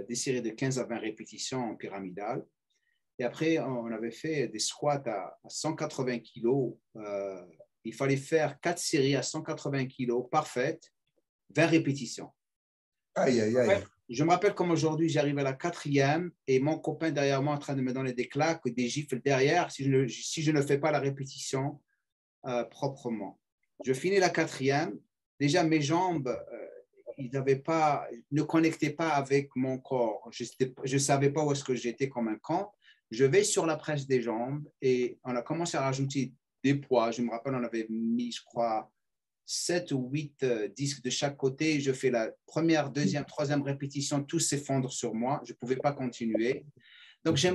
des séries de 15 à 20 répétitions en pyramidale. Et après, on avait fait des squats à 180 kilos. Il fallait faire 4 séries à 180 kilos parfaites, 20 répétitions. Aïe, aïe, aïe. Je me rappelle comme aujourd'hui, j'arrive à la 4e et mon copain derrière moi en train de me donner des claques, des gifles derrière si je ne fais pas la répétition proprement. Je finis la 4e. Déjà, mes jambes, ils ne connectaient pas avec mon corps. Je ne savais pas où est-ce que j'étais comme un camp. Je vais sur la presse des jambes et on a commencé à rajouter des poids. Je me rappelle, on avait mis, je crois, 7 ou 8 disques de chaque côté. Je fais la première, deuxième, troisième répétition, tout s'effondre sur moi. Je ne pouvais pas continuer. Donc, j'ai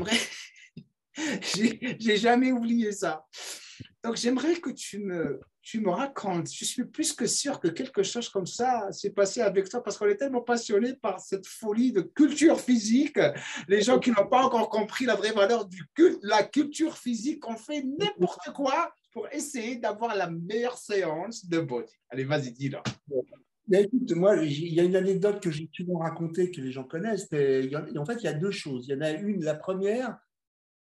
jamais oublié ça. Donc, j'aimerais que tu me racontes. Je suis plus que sûr que quelque chose comme ça s'est passé avec toi parce qu'on est tellement passionné par cette folie de culture physique. Les gens qui n'ont pas encore compris la vraie valeur la culture physique, on fait n'importe quoi pour essayer d'avoir la meilleure séance de body. Allez, vas-y, dis-le. Mais écoute, moi, il y a une anecdote que j'ai souvent racontée, que les gens connaissent. En fait, il y a 2 choses. Il y en a une, la première,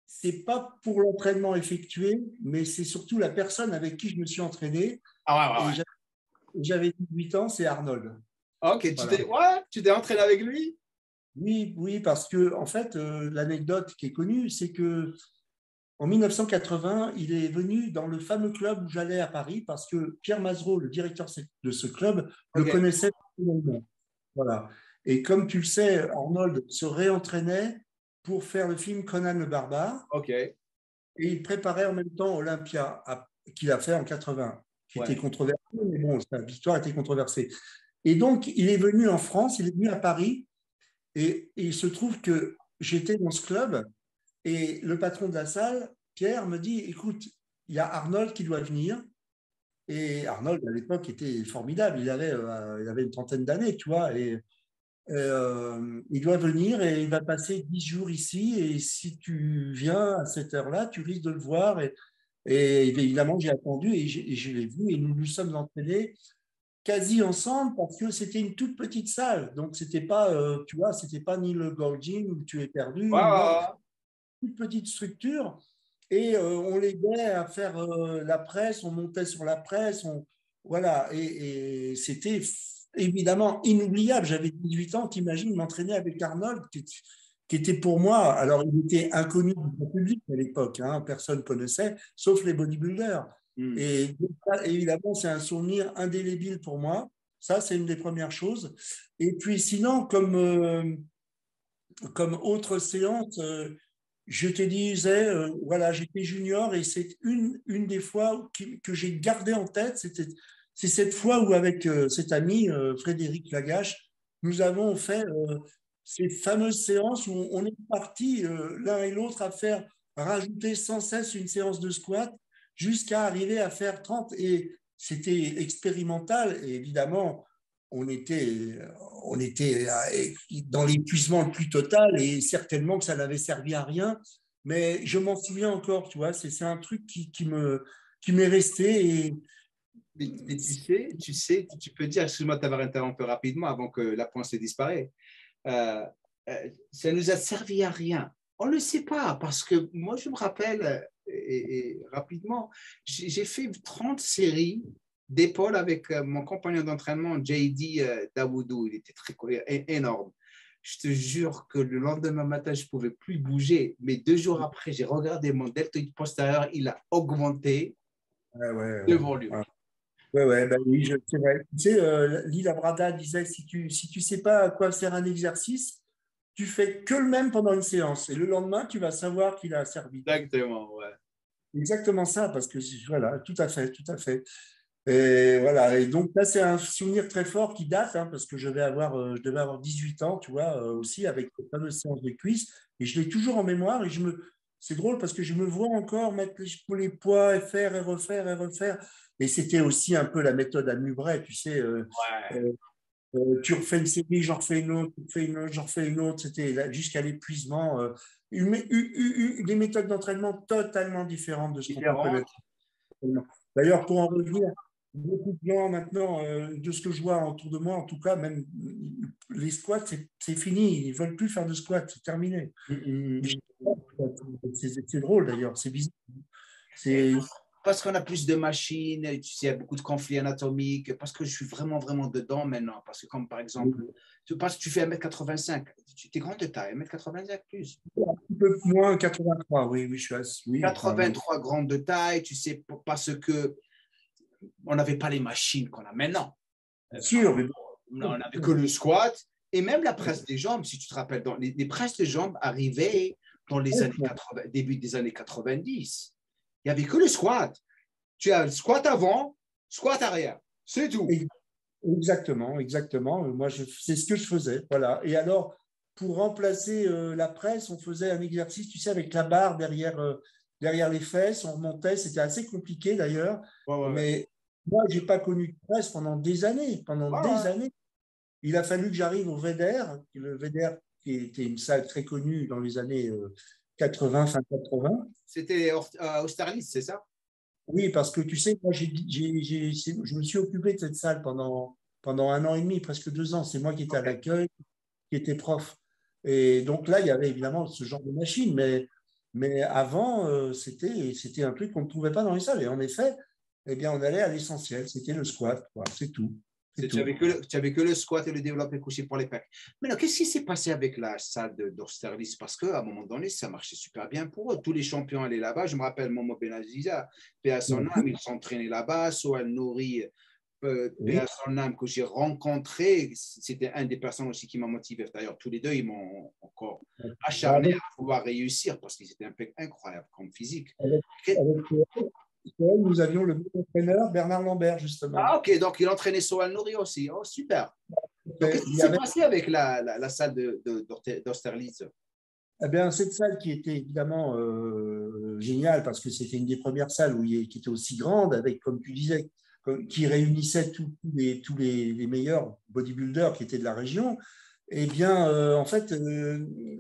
c'est pas pour l'entraînement effectué, mais c'est surtout la personne avec qui je me suis entraîné. Ah ouais. Et j'avais 18 ans, c'est Arnold. Ok, voilà. Tu t'es entraîné avec lui? Oui, parce que en fait, l'anecdote qui est connue, c'est que en 1980, il est venu dans le fameux club où j'allais à Paris parce que Pierre Mazereau, le directeur de ce club, le connaissait personnellement. Voilà. Et comme tu le sais, Arnold se réentraînait pour faire le film Conan le Barbare. Ok. Et il préparait en même temps Olympia, qu'il a fait en 80, qui était controversé, mais bon, sa victoire était controversée. Et donc, il est venu en France, il est venu à Paris, et il se trouve que j'étais dans ce club, et le patron de la salle, Pierre, me dit, écoute, il y a Arnold qui doit venir. Et Arnold, à l'époque, était formidable. Il avait une trentaine d'années, tu vois. Et il doit venir et il va passer 10 jours ici. Et si tu viens à cette heure-là, tu risques de le voir. Et évidemment, j'ai attendu et je l'ai vu. Et nous nous sommes entraînés quasi ensemble parce que c'était une toute petite salle. Donc, c'était pas, tu vois, c'était pas ni le Gold Gym où tu es perdu. Non, une petite structure. Et on l'aidait à faire la presse, on montait sur la presse, voilà. Et c'était évidemment inoubliable. J'avais 18 ans, t'imagines, m'entraîner avec Arnold, qui était pour moi, alors il était inconnu du public à l'époque, hein, personne ne connaissait, sauf les bodybuilders. Et évidemment, c'est un souvenir indélébile pour moi. Ça, c'est une des premières choses. Et puis sinon, comme autre séance, je te disais, voilà, j'étais junior et c'est une des fois que j'ai gardé en tête. C'est cette fois où, avec cet ami, Frédéric Lagache, nous avons fait ces fameuses séances où on est parti l'un et l'autre à rajouter sans cesse une séance de squat jusqu'à arriver à faire 30. Et c'était expérimental. Et évidemment, on était dans l'épuisement le plus total et certainement que ça n'avait servi à rien. Mais je m'en souviens encore, tu vois, c'est un truc qui m'est resté. Mais tu peux dire, excuse-moi de t'avoir interrompu rapidement avant que la pensée disparaisse. Euh, Ça nous a servi à rien. On ne le sait pas parce que moi, je me rappelle, et rapidement, j'ai fait 30 séries d'épaule avec mon compagnon d'entraînement, JD Dawoudou. Il était énorme. Je te jure que le lendemain matin, je ne pouvais plus bouger. Mais 2 jours après, j'ai regardé mon deltoïde postérieur, il a augmenté Ouais, ouais, de ouais. volume. Ouais. Ouais, ouais, bah oui, c'est vrai. Tu sais, Lila Brada disait, si tu sais pas à quoi faire un exercice, tu fais que le même pendant une séance. Et le lendemain, tu vas savoir qu'il a servi. Exactement, ouais. Exactement ça, parce que voilà, tout à fait, tout à fait. Et voilà. Et donc là, c'est un souvenir très fort qui date, hein, parce que je devais avoir 18 ans, tu vois, aussi avec cette fameuse séance de cuisses. Et je l'ai toujours en mémoire. C'est drôle parce que je me vois encore mettre les poids et faire et refaire et refaire. Et c'était aussi un peu la méthode à Mubray, tu sais. Ouais. Euh, Tu refais une série, j'en refais une autre, tu refais une autre, j'en refais une autre. C'était jusqu'à l'épuisement. Des méthodes d'entraînement totalement différentes de ce qu'on peut Différente. connaître. D'ailleurs, pour en revenir, beaucoup de gens maintenant, de ce que je vois autour de moi, en tout cas, même les squats, c'est fini. Ils ne veulent plus faire de squats, c'est terminé. C'est drôle d'ailleurs, c'est bizarre. Et C'est parce qu'on a plus de machines, tu sais, il y a beaucoup de conflits anatomiques, parce que je suis vraiment, vraiment dedans maintenant. Parce que comme par exemple, parce que tu fais 1,85 m, tu es grand de taille, 1,85 m plus. un petit peu moins 83, oui, oui, je suis oui, enfin, même 83 grands de taille, tu sais, parce que on n'avait pas les machines qu'on a maintenant. sûr, mais On n'avait que le squat et même la presse des jambes, si tu te rappelles, les presses de jambes arrivaient dans les années 80, début des années 90. Il n'y avait que le squat. Tu as le squat avant, squat arrière. C'est tout. exactement, exactement. Moi, c'est ce que je faisais. Voilà. Et alors, pour remplacer la presse, on faisait un exercice, tu sais, avec la barre derrière les fesses. On remontait. C'était assez compliqué d'ailleurs. Ouais, ouais, ouais. Mais moi, j'ai pas connu de presse pendant des années. Pendant Ouais, des ouais. anner. Il a fallu que j'arrive au VEDER, le VEDER qui était une salle très connue dans les années 80, fin 80. C'était Austerlitz, c'est ça? Oui, parce que tu sais, moi, je me suis occupé de cette salle pendant 1 an et demi, presque 2 ans. C'est moi qui étais à Ok. l'accueil, qui était prof. Et donc là, il y avait évidemment ce genre de machine, mais avant, c'était un truc qu'on ne trouvait pas dans les salles. Et en effet, eh bien, on allait à l'essentiel, c'était le squat, quoi. C'est tout. C'est Tu tout. avais tu avais que le squat et le développé couché pour les pecs. Mais alors, qu'est-ce qui s'est passé avec la salle d'Austerlitz? Parce qu'à un moment donné, ça marchait super bien pour eux. Tous les champions allaient là-bas. Je me rappelle Momo Benaziza, paix à son âme, ils s'entraînaient là-bas. Soal Nouri, paix Oui. à son âme, que j'ai rencontré. C'était un des personnes aussi qui m'a motivé. D'ailleurs, tous les deux, ils m'ont encore acharné Avec, à pouvoir réussir parce qu'ils étaient incroyables comme physique. avec, avec nous avions le même entraîneur, Bernard Lambert, justement. Ah, ok, donc il entraînait Soal Nouri aussi. Oh, super. Donc, qu'est-ce qui Il y s'est avait passé avec la salle d'Austerlitz? Eh bien, cette salle qui était évidemment géniale parce que c'était une des premières salles qui était aussi grande, avec, comme tu disais, qui réunissait tous les meilleurs bodybuilders qui étaient de la région. Eh bien, en fait,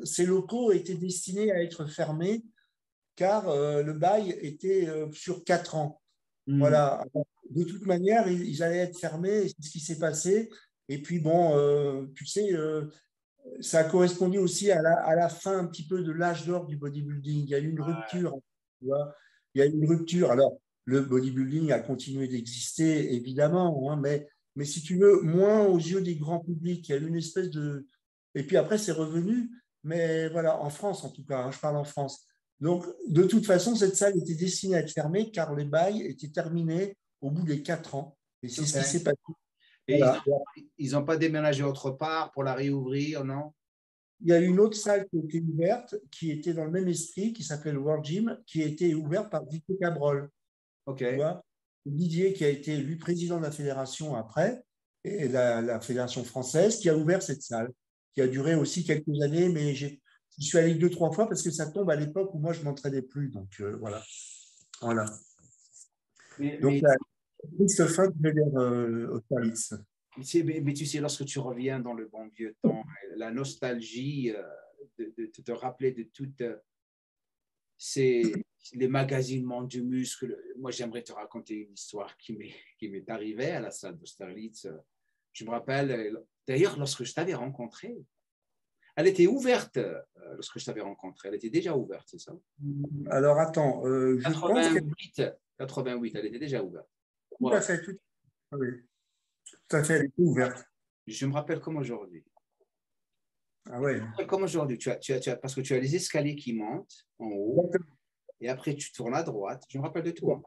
ces locaux étaient destinés à être fermés car le bail était sur 4 ans. Hmm. Voilà. Alors, de toute manière, ils allaient être fermés, c'est ce qui s'est passé. Et puis, bon, tu sais, ça a correspondu aussi à la fin un petit peu de l'âge d'or du bodybuilding. Il y a eu une rupture, tu vois. Il y a eu une rupture. Alors, le bodybuilding a continué d'exister, évidemment, hein, mais si tu veux, moins aux yeux des grands publics. Il y a eu une espèce de… Et puis après, c'est revenu, mais voilà, en France en tout cas, hein, je parle en France. Donc, de toute façon, cette salle était destinée à être fermée car les bails étaient terminés au bout des 4 ans. Et c'est ce qui OK. s'est passé. Et Voilà. ils n'ont pas déménagé autre part pour la réouvrir, non? Il y a une autre salle qui a été ouverte, qui était dans le même esprit, qui s'appelle World Gym, qui a été ouverte par Didier Cabrol. Tu OK. vois, Didier qui a été lui président de la fédération après, et la fédération française, qui a ouvert cette salle, qui a duré aussi quelques années, mais je suis allé 2, 3 fois parce que ça tombe à l'époque où moi je m'entraînais plus. Donc voilà. Voilà. Donc Mais, la triste fin de l'ère Austerlitz. mais tu sais, lorsque tu reviens dans le bon vieux temps, la nostalgie de te rappeler de toute c'est les magazines Monde du Muscle. Moi, j'aimerais te raconter une histoire qui m'est arrivée à la salle d'Austerlitz. Je me rappelle, d'ailleurs, lorsque je t'avais rencontré, elle était ouverte lorsque je t'avais rencontré. Elle était déjà ouverte, c'est ça? Alors, attends, je pense qu'elle 88, 88, elle était déjà ouverte. tout à Ouais. fait, oui, tout à fait, elle était ouverte. Je me rappelle comme aujourd'hui. Ah ouais. Comme aujourd'hui, parce que tu as les escaliers qui montent en haut, et après tu tournes à droite. Je me rappelle de tout. Hein.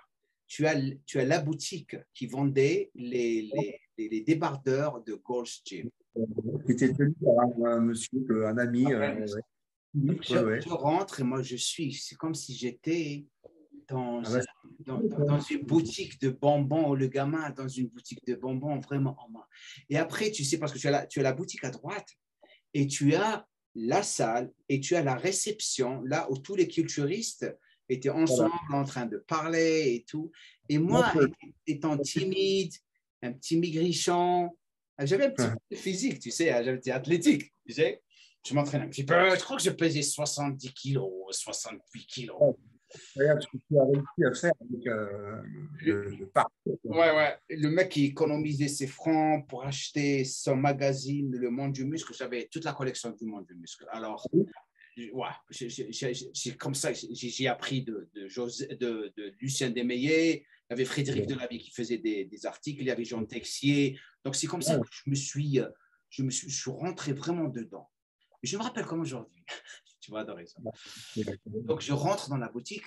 Tu as la boutique qui vendait les débardeurs de Gold's Gym. Qui était tenu par un monsieur, un ami. Ouais. Ouais. Je rentre et moi c'est comme si j'étais dans, Ah ouais. dans une boutique de bonbons, le gamin dans une boutique de bonbons, vraiment. Et après, tu sais, parce que tu as la boutique à droite et tu as la salle et tu as la réception, là où tous les culturistes étaient ensemble en train de parler et tout. Et moi, étant timide, un petit maigrichon, j'avais un petit peu de physique, tu sais, j'étais athlétique, tu sais. Je m'entraîne un petit peu, je crois que je pesais 70 kilos, 68 kilos. Regarde ce que tu as réussi à faire avec le parcours. Ouais. Le mec qui économisait ses francs pour acheter son magazine, Le Monde du Muscle, j'avais toute la collection du Monde du Muscle. Alors, c'est comme ça, j'ai appris de Lucien Desmeillet, il y avait Frédéric Delavie qui faisait des articles, il y avait Jean Texier. Donc, c'est comme ça que je suis rentré vraiment dedans. Je me rappelle comme aujourd'hui. Tu vas adorer ça. Donc, je rentre dans la boutique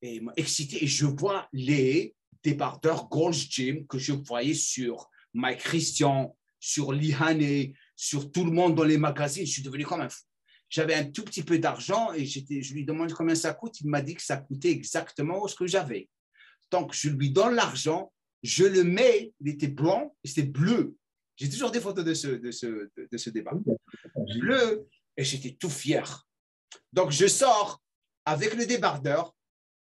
et excité et je vois les débardeurs Gold's Gym que je voyais sur Mike Christian, sur Lihane, sur tout le monde dans les magazines. Je suis devenu comme un fou. J'avais un tout petit peu d'argent et je lui demande combien ça coûte. Il m'a dit que ça coûtait exactement ce que j'avais. Donc, je lui donne l'argent, je le mets, il était blanc et c'était bleu. J'ai toujours des photos de ce débat. Bleu, et j'étais tout fier. Donc, je sors avec le débardeur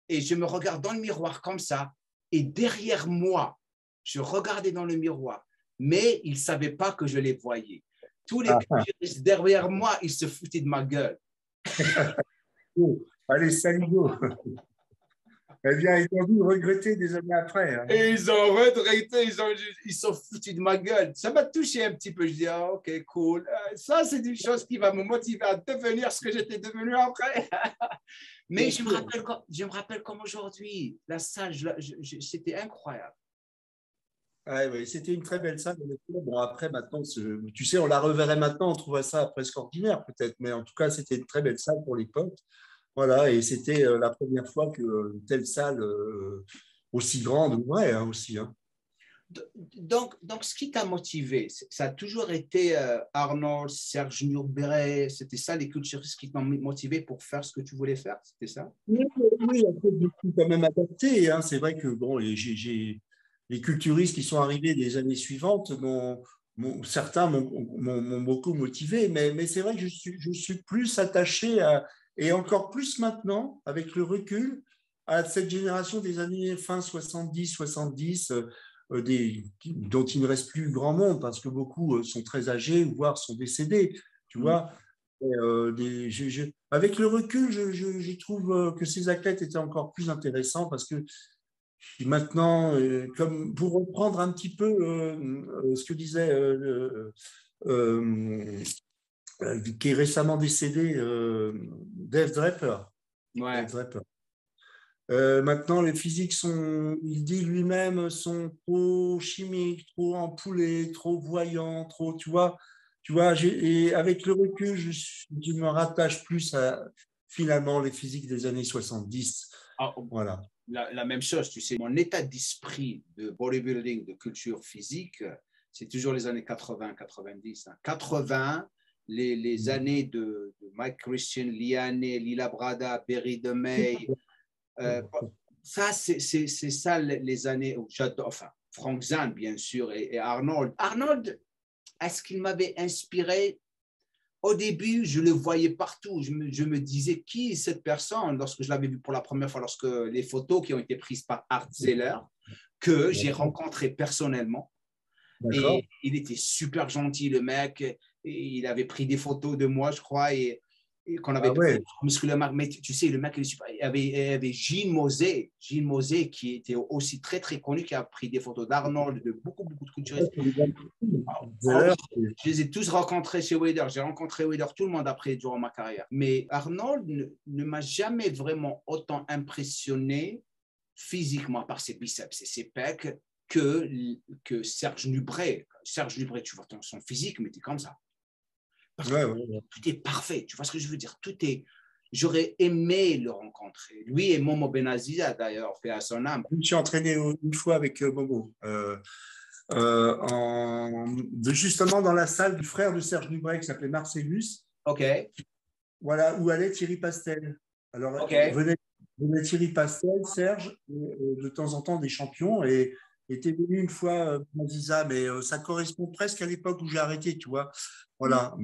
et je me regarde dans le miroir comme ça. Et derrière moi, je regardais dans le miroir, mais ils ne savaient pas que je les voyais. Tous les pugilistes derrière moi, ils se foutaient de ma gueule. Allez, salut. Eh bien, ils ont dû regretter des années après. Hein. Et ils ont regretté, ils sont foutus de ma gueule. Ça m'a touché un petit peu. Je dis, ah, ok, cool. Ça, c'est une chose qui va me motiver à devenir ce que j'étais devenu après. Mais je me rappelle comme aujourd'hui. La salle, c'était incroyable. Ouais, c'était une très belle salle. Bon, après, maintenant, tu sais, on la reverrait maintenant, on trouverait ça presque ordinaire, peut-être. Mais en tout cas, c'était une très belle salle pour l'époque. Voilà, et c'était la première fois qu'une telle salle aussi grande ouvrait aussi. Hein. Donc, ce qui t'a motivé, ça a toujours été Arnold, Serge Nurberé, c'était ça les culturistes qui t'ont motivé pour faire ce que tu voulais faire, c'était ça? Oui, après, je suis quand même adapté. Hein. C'est vrai que bon, les culturistes qui sont arrivés des années suivantes, certains m'ont beaucoup motivé, mais c'est vrai que je suis plus attaché et encore plus maintenant, avec le recul, à cette génération des années fin 70, dont il ne reste plus grand monde, parce que beaucoup sont très âgés, voire sont décédés, tu vois. Avec le recul, je trouve que ces athlètes étaient encore plus intéressants parce que maintenant, comme pour reprendre un petit peu ce que disait qui est récemment décédé, Dave Draper. Ouais. Dave Draper. Maintenant, les physiques il dit lui-même, sont trop chimiques, trop ampoulés, trop voyants, trop, tu vois, et avec le recul, je me rattache plus à finalement les physiques des années 70. Voilà. La même chose, tu sais, mon état d'esprit de bodybuilding, de culture physique, c'est toujours les années 80-90. 80, les années de Mike Christian, Liane, Lila Brada, Berry DeMay. Ça, c'est ça les années où j'adore. Enfin, Frank Zahn, bien sûr, et Arnold. Arnold, est-ce qu'il m'avait inspiré? Au début, je le voyais partout. Je me disais, qui est cette personne? Lorsque je l'avais vu pour la première fois, lorsque les photos qui ont été prises par Art Zeller, que j'ai rencontré personnellement. Et il était super gentil, le mec. Et il avait pris des photos de moi, je crois. Et qu'on avait Ah ouais. musculaire, mais tu sais, le mec, il y avait Gilles Moset, qui était aussi très, très connu, qui a pris des photos d'Arnold, de beaucoup, beaucoup de culturistes. Oh, je les ai tous rencontrés chez Wader. J'ai rencontré Wader, tout le monde après, durant ma carrière. Mais Arnold ne m'a jamais vraiment autant impressionné physiquement par ses biceps et ses pecs que Serge Nubret. Serge Nubret, tu vois son physique, mais t'es comme ça. Parce que tout est parfait. Tu vois ce que je veux dire? Tout est. J'aurais aimé le rencontrer. Lui et Momo Benazia, d'ailleurs, fait à son âme. Je me suis entraîné une fois avec Momo, justement dans la salle du frère de Serge Nubret qui s'appelait Marcellus. OK. Voilà, où allait Thierry Pastel. Alors, OK. venait Thierry Pastel, Serge, de temps en temps des champions, et était venu une fois Aziza, mais ça correspond presque à l'époque où j'ai arrêté, tu vois. Voilà,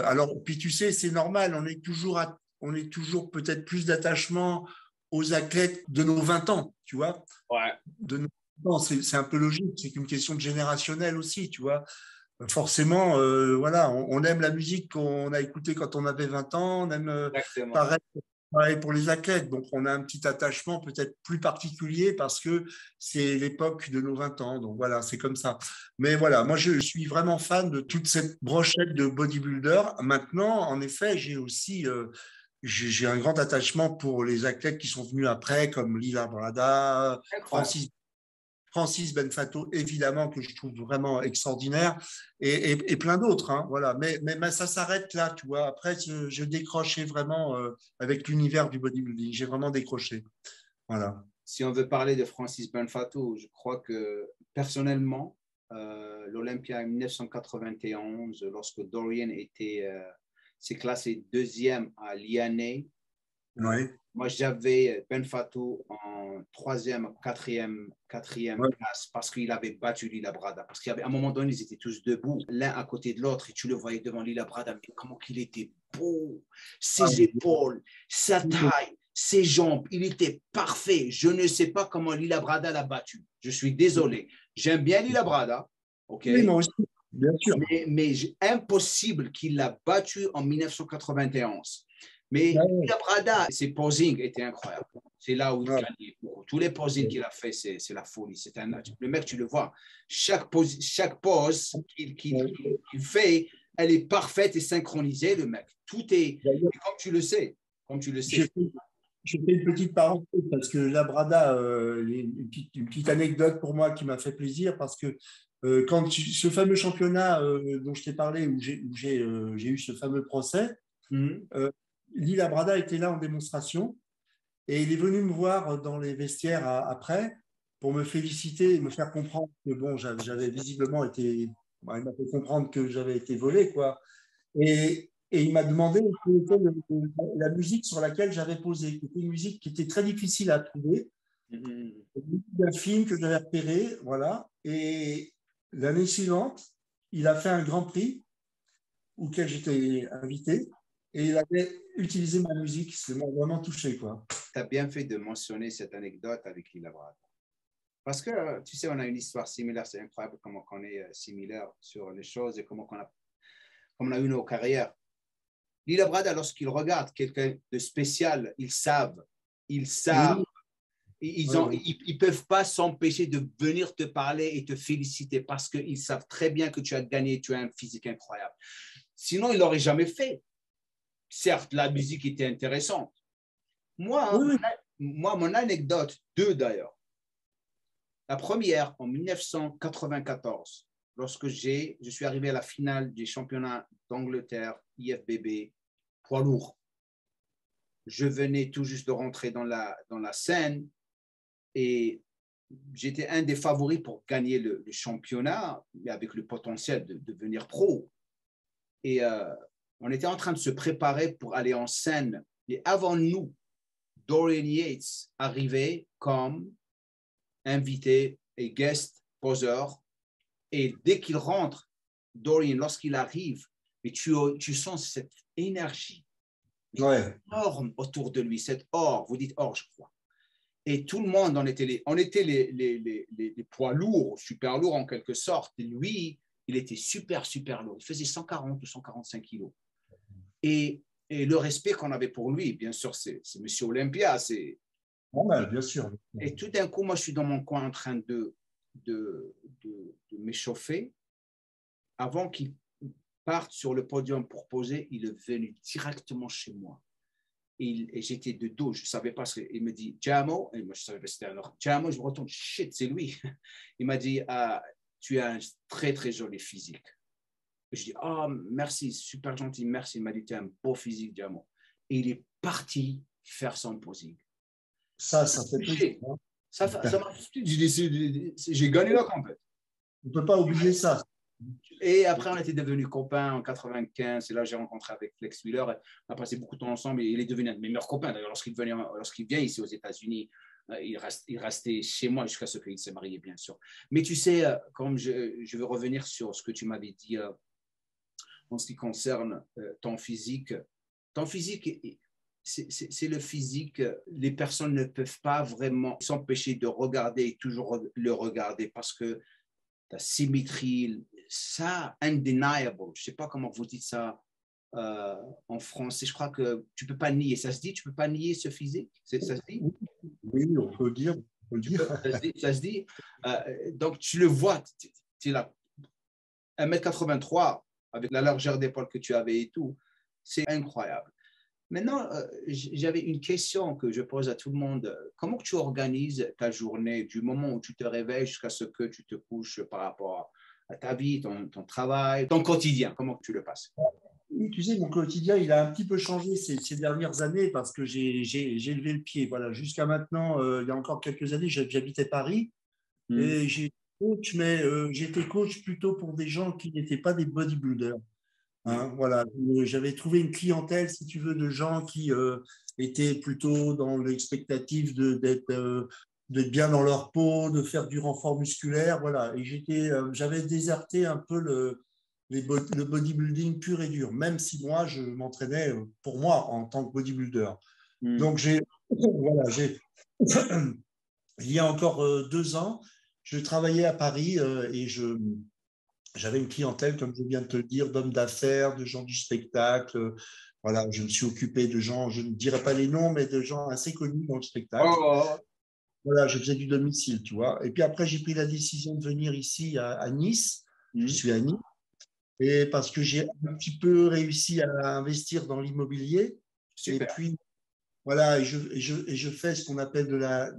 alors, puis tu sais, c'est normal, on est toujours peut-être plus d'attachement aux athlètes de nos 20 ans, tu vois. Ouais. De nos 20 ans, c'est un peu logique, c'est une question de générationnel aussi, tu vois. Forcément, voilà, on aime la musique qu'on a écoutée quand on avait 20 ans, on aime Exactement. pareil, pareil pour les athlètes, donc on a un petit attachement peut-être plus particulier parce que c'est l'époque de nos 20 ans, donc voilà, c'est comme ça. Mais voilà, moi je suis vraiment fan de toute cette brochette de bodybuilders. Maintenant, en effet, j'ai aussi j'ai un grand attachement pour les athlètes qui sont venus après, comme Lila Brada, Incroyable. Francis Benfato, évidemment, que je trouve vraiment extraordinaire, et plein d'autres. Hein, voilà. Mais ça s'arrête là, tu vois. Après, je décrochais vraiment avec l'univers du bodybuilding. J'ai vraiment décroché. Voilà. Si on veut parler de Francis Benfatou, je crois que personnellement, l'Olympia en 1991, lorsque Dorian s'est classé deuxième à l'IANA, Ouais. moi j'avais Benfatou en troisième, quatrième Ouais. place parce qu'il avait battu Lila Brada. Parce qu'à un moment donné, ils étaient tous debout, l'un à côté de l'autre, et tu le voyais devant Lila Brada, mais comment qu'il était beau, Ah, ses épaules, sa taille, ses jambes, il était parfait. Je ne sais pas comment Lila Brada l'a battu. Je suis désolé. J'aime bien Lila Brada, ok? oui, moi aussi, bien sûr. Mais impossible qu'il l'a battu en 1991. Mais Ouais, Lila Brada, ses posings étaient incroyables. C'est là où il ouais, gagnait. Tous les posings qu'il a fait, c'est la folie. Le mec, tu le vois. Chaque pose qu'il fait, elle est parfaite et synchronisée, le mec. Tout est, ouais. comme tu le sais. Comme tu le sais. J'ai fait, j'ai fait une petite parenthèse parce que Labrada, une petite anecdote pour moi qui m'a fait plaisir parce que ce fameux championnat dont je t'ai parlé, où j'ai eu ce fameux procès, Mhm. Lee Labrada était là en démonstration et il est venu me voir dans les vestiaires après pour me féliciter et me faire comprendre que bon, j'avais visiblement été, bah, il m'a fait comprendre que j'avais été volé, quoi. Et il m'a demandé quelle était la musique sur laquelle j'avais posé. C'était une musique qui était très difficile à trouver. Mhm. Un film que j'avais repéré, voilà. Et l'année suivante, il a fait un grand prix auquel j'étais invité et il avait utilisé ma musique. Ça m'a vraiment touché, quoi. Tu as bien fait de mentionner cette anecdote avec Lila Brada. Parce que, tu sais, on a une histoire similaire. C'est incroyable comment on est similaire sur les choses et comment on a eu nos carrières. Lila Brada, lorsqu'ils regardent quelqu'un de spécial, ils savent. Ils savent. Oui, oui, Ils peuvent pas s'empêcher de venir te parler et te féliciter parce qu'ils savent très bien que tu as gagné, tu as un physique incroyable. Sinon, ils l'auraient jamais fait. Certes, la musique était intéressante. Moi, oui, mon anecdote, deux d'ailleurs. La première, en 1994, lorsque je suis arrivé à la finale du championnat d'Angleterre, IFBB, poids lourd. Je venais tout juste de rentrer dans la scène et j'étais un des favoris pour gagner le championnat, mais avec le potentiel de devenir pro. Et on était en train de se préparer pour aller en scène. Et avant nous, Dorian Yates arrivait comme invité et guest poseur. Et dès qu'il rentre, Dorian, lorsqu'il arrive, mais tu sens cette énergie ouais. énorme autour de lui, cette or, vous dites or, je crois. Et tout le monde, on était les poids lourds, super lourds en quelque sorte. Et lui, il était super, super lourd. Il faisait 140 ou 145 kilos. et le respect qu'on avait pour lui. Bien sûr, c'est Monsieur Olympia. Bon, ben, bien sûr. Et tout d'un coup, moi, je suis dans mon coin en train de m'échauffer. Avant qu'il parte sur le podium pour poser, il est venu directement chez moi. Et j'étais de dos, je ne savais pas. Il me dit, Jamo, et moi je savais pas si c'était un autre. Jamo, je me retourne, shit, c'est lui. Il m'a dit, tu as un très, très joli physique. Je dis, oh, merci, super gentil, merci. Il m'a dit, tu as un beau physique, Jamo. Et il est parti faire son posing. Ça fait plaisir. J'ai gagné la compète. On ne peut pas oublier ça. Et après, on était devenus copains en 95. Et là, j'ai rencontré avec Flex Wheeler. On a passé beaucoup de temps ensemble et il est devenu un de mes meilleurs copains. D'ailleurs, lorsqu'il vient ici aux États-Unis, il restait chez moi jusqu'à ce qu'il s'est marié, bien sûr. Mais tu sais, comme je veux revenir sur ce que tu m'avais dit en ce qui concerne ton physique. Ton physique, c'est le physique. Les personnes ne peuvent pas vraiment s'empêcher de regarder et toujours le regarder parce que ta symétrie, ça, undeniable. Je ne sais pas comment vous dites ça en français. Je crois que tu ne peux pas nier. Ça se dit, tu ne peux pas nier ce physique. Ça se dit? Oui, on peut le dire. Ça se dit. Donc, tu le vois. Tu es là. 1m83 avec la largeur d'épaule que tu avais et tout. C'est incroyable. Maintenant, j'avais une question que je pose à tout le monde. Comment que tu organises ta journée du moment où tu te réveilles jusqu'à ce que tu te couches par rapport à ta vie, ton travail, ton quotidien? Comment que tu le passes? Oui, tu sais, mon quotidien, il a un petit peu changé ces dernières années parce que j'ai levé le pied. Voilà, jusqu'à maintenant, il y a encore quelques années, j'habitais Paris et j'étais coach, mais j'étais coach plutôt pour des gens qui n'étaient pas des bodybuilders. Hein, voilà, j'avais trouvé une clientèle, si tu veux, de gens qui étaient plutôt dans l'expectative d'être bien dans leur peau, de faire du renfort musculaire, voilà. Et j'avais déserté un peu le bodybuilding pur et dur, même si moi, je m'entraînais pour moi en tant que bodybuilder. Donc, voilà, il y a encore 2 ans, je travaillais à Paris et j'avais une clientèle, comme je viens de te le dire, d'hommes d'affaires, de gens du spectacle. Voilà, je me suis occupé de gens, je ne dirais pas les noms, mais de gens assez connus dans le spectacle. Oh. Voilà, je faisais du domicile, tu vois. Et puis après, j'ai pris la décision de venir ici à Nice. Je suis à Nice. Et parce que j'ai un petit peu réussi à investir dans l'immobilier. Super. Et puis, voilà, et je fais ce qu'on appelle de la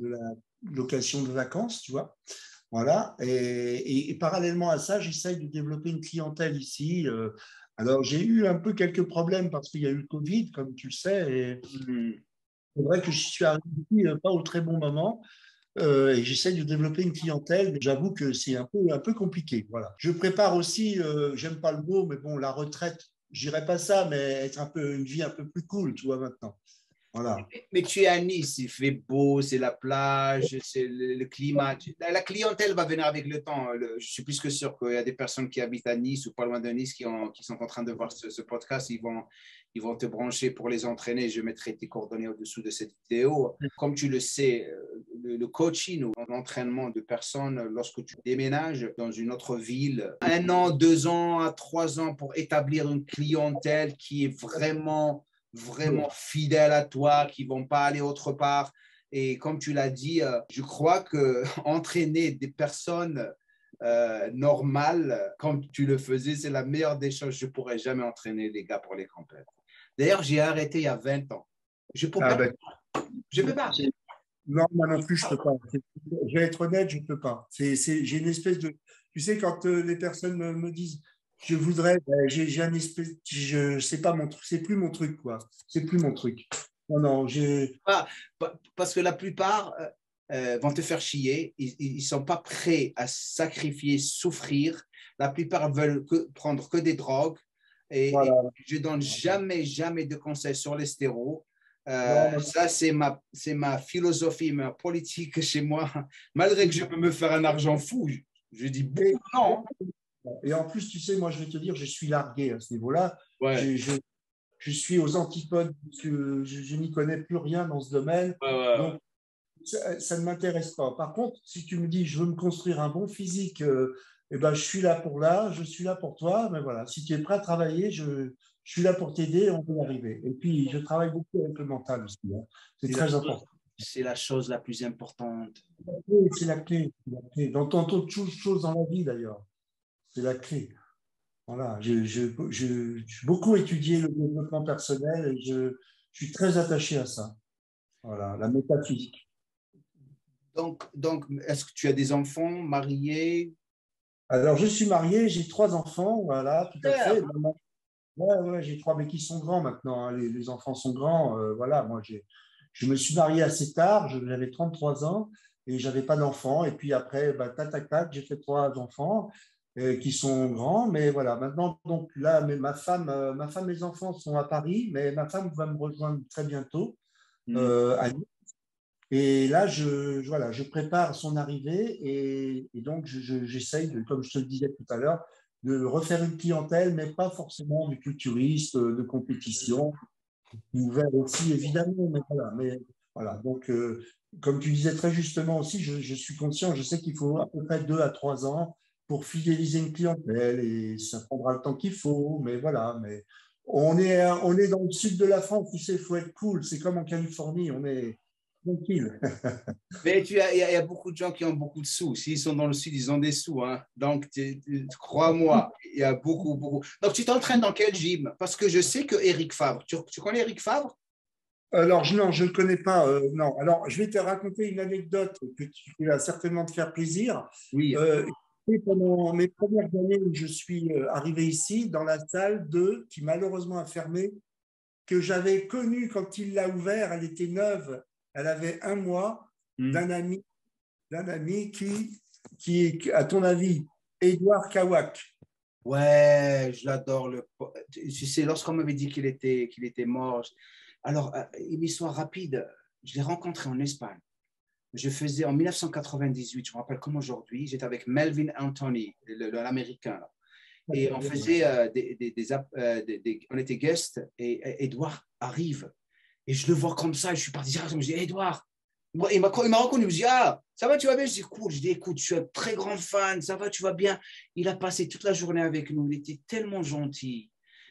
location de vacances, tu vois. Voilà. Et parallèlement à ça, j'essaye de développer une clientèle ici. Alors, j'ai eu un peu quelques problèmes parce qu'il y a eu le Covid, comme tu le sais. Et c'est vrai que je suis arrivé ici pas au très bon moment. Et j'essaye de développer une clientèle, mais j'avoue que c'est un peu compliqué. Voilà. Je prépare aussi, j'aime pas le mot, mais bon, la retraite, je dirais pas ça, mais être une vie un peu plus cool, tu vois, maintenant. Voilà. Mais tu es à Nice, il fait beau, c'est la plage, c'est le climat. La clientèle va venir avec le temps. Je suis plus que sûr qu'il y a des personnes qui habitent à Nice ou pas loin de Nice qui sont en train de voir ce podcast. Ils vont te brancher pour les entraîner. Je mettrai tes coordonnées au-dessous de cette vidéo. Comme tu le sais, le coaching ou l'entraînement de personnes, lorsque tu déménages dans une autre ville, 1 an, 2 ans, 3 ans pour établir une clientèle qui est vraiment fidèles à toi, qui ne vont pas aller autre part. Et comme tu l'as dit, je crois que entraîner des personnes normales, comme tu le faisais, c'est la meilleure des choses. Je ne pourrais jamais entraîner des gars pour les compètes. D'ailleurs, j'ai arrêté il y a 20 ans. Je ne peux pas. Je peux pas. Non, moi non plus, je ne peux pas. Je vais être honnête, je ne peux pas. J'ai une espèce de… Tu sais, quand les personnes me disent je voudrais, j'ai un espèce, c'est pas mon truc, c'est plus mon truc, quoi. C'est plus mon truc. Non, non, parce que la plupart vont te faire chier. Ils ne sont pas prêts à sacrifier, souffrir. La plupart veulent prendre que des drogues. Et je ne donne jamais de conseils sur les stéroïdes. Ça, c'est ma philosophie, ma politique chez moi. Malgré que je peux me faire un argent fou, je dis non. Et en plus, tu sais, moi, je vais te dire, je suis largué à ce niveau-là. Ouais. Je suis aux antipodes, je n'y connais plus rien dans ce domaine. Donc, ça ne m'intéresse pas. Par contre, si tu me dis, je veux me construire un bon physique eh ben, je suis là pour là, je suis là pour toi. Mais voilà, si tu es prêt à travailler, je suis là pour t'aider, on peut y arriver. Et puis, je travaille beaucoup avec le mental aussi, hein. C'est C'est la très chose, important. c'est la chose la plus importante. C'est la clé, c'est la clé. Dans tant d'autres choses dans la vie, d'ailleurs. C'est la clé. Voilà, j'ai beaucoup étudié le développement personnel et je suis très attaché à ça. Voilà, la métaphysique. Donc, est-ce que tu as des enfants mariés? Alors, je suis marié, j'ai 3 enfants, voilà, tout à Super. fait. Ouais, ouais, j'ai 3, mais qui sont grands maintenant, hein. Les enfants sont grands. Voilà, moi, je me suis marié assez tard, j'avais 33 ans et j'avais pas d'enfants. Et puis après, bah, tac, tac, tac, j'ai fait 3 enfants qui sont grands. Mais voilà, maintenant, donc là, ma femme, mes enfants sont à Paris, mais ma femme va me rejoindre très bientôt Hmm. à Nice. Et là, voilà, je prépare son arrivée et donc j'essaye, comme je te le disais tout à l'heure, de refaire une clientèle, mais pas forcément du culturiste, de compétition, ouvert aussi évidemment, mais voilà. Donc, comme tu disais très justement aussi, je suis conscient, je sais qu'il faut à peu près 2 à 3 ans pour fidéliser une clientèle et ça prendra le temps qu'il faut, mais voilà. Mais on est dans le sud de la France, tu sais, il faut être cool. C'est comme en Californie, on est tranquille. Mais il y a beaucoup de gens qui ont beaucoup de sous. S'ils sont dans le sud, ils ont des sous, hein. Donc, crois-moi, il y a beaucoup, beaucoup. Donc, tu t'entraînes dans quel gym? Parce que je sais que Eric Favre, tu connais Eric Favre? Alors, non, je ne le connais pas. Non. Alors, je vais te raconter une anecdote qui va certainement te faire plaisir. Oui. Euh, et pendant mes premières années où je suis arrivé ici, dans la salle 2, qui malheureusement a fermé, que j'avais connue quand il l'a ouvert, elle était neuve, elle avait 1 mois, Hmm. d'un ami qui, à ton avis, Édouard Kawak. Ouais, je l'adore. Tu sais, lorsqu'on m'avait dit qu'il était mort, alors, une histoire rapide, je l'ai rencontré en Espagne. Je faisais en 1998, je me rappelle comme aujourd'hui, j'étais avec Melvin Anthony, l'Américain, là. Et on faisait on était guest et Edouard arrive. Et je le vois comme ça, et je suis parti direct, je me dis, Edouard, il m'a reconnu, il me dit, ah, ça va, tu vas bien? Je dis, cool, je dis, écoute, je suis un très grand fan, ça va, tu vas bien? Il a passé toute la journée avec nous, il était tellement gentil.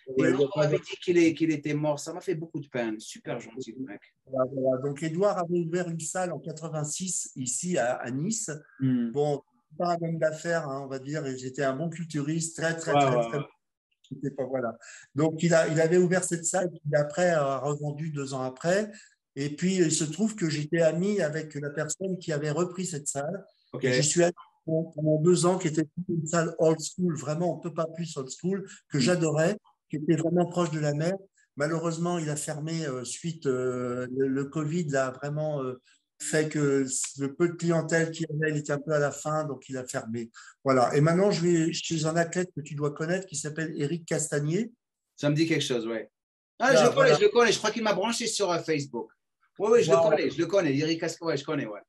Et Ouais, il y a lorsqu'on pas m'avait dit qu'il était mort, ça m'a fait beaucoup de peine. Super gentil, le mec. Voilà, voilà. Donc, Édouard avait ouvert une salle en 86 ici à Nice. Hmm. Bon, pas un homme d'affaires, hein, on va dire, et j'étais un bon culturiste, très, très, Ouais, très, ouais, très ouais. bon. Pas, voilà. Donc, il avait ouvert cette salle, puis après, a revendu 2 ans après. Et puis, il se trouve que j'étais ami avec la personne qui avait repris cette salle. Ok. Et j'y suis allé pendant 2 ans, qui était une salle old school, vraiment, on ne peut pas plus old school, que Hmm. j'adorais, qui était vraiment proche de la mer. Malheureusement, il a fermé suite, le Covid l'a vraiment fait que le peu de clientèle qu'il y avait, il était un peu à la fin, donc il a fermé. Voilà. Et maintenant, je vais chez un athlète que tu dois connaître qui s'appelle Éric Castagnier. Ça me dit quelque chose, ouais. Ah, je le Voilà, connais, voilà, je le connais. Je crois qu'il m'a branché sur Facebook. Oui, oui, je le voilà, connais, je le connais. Eric Casco, ouais, je connais, ouais.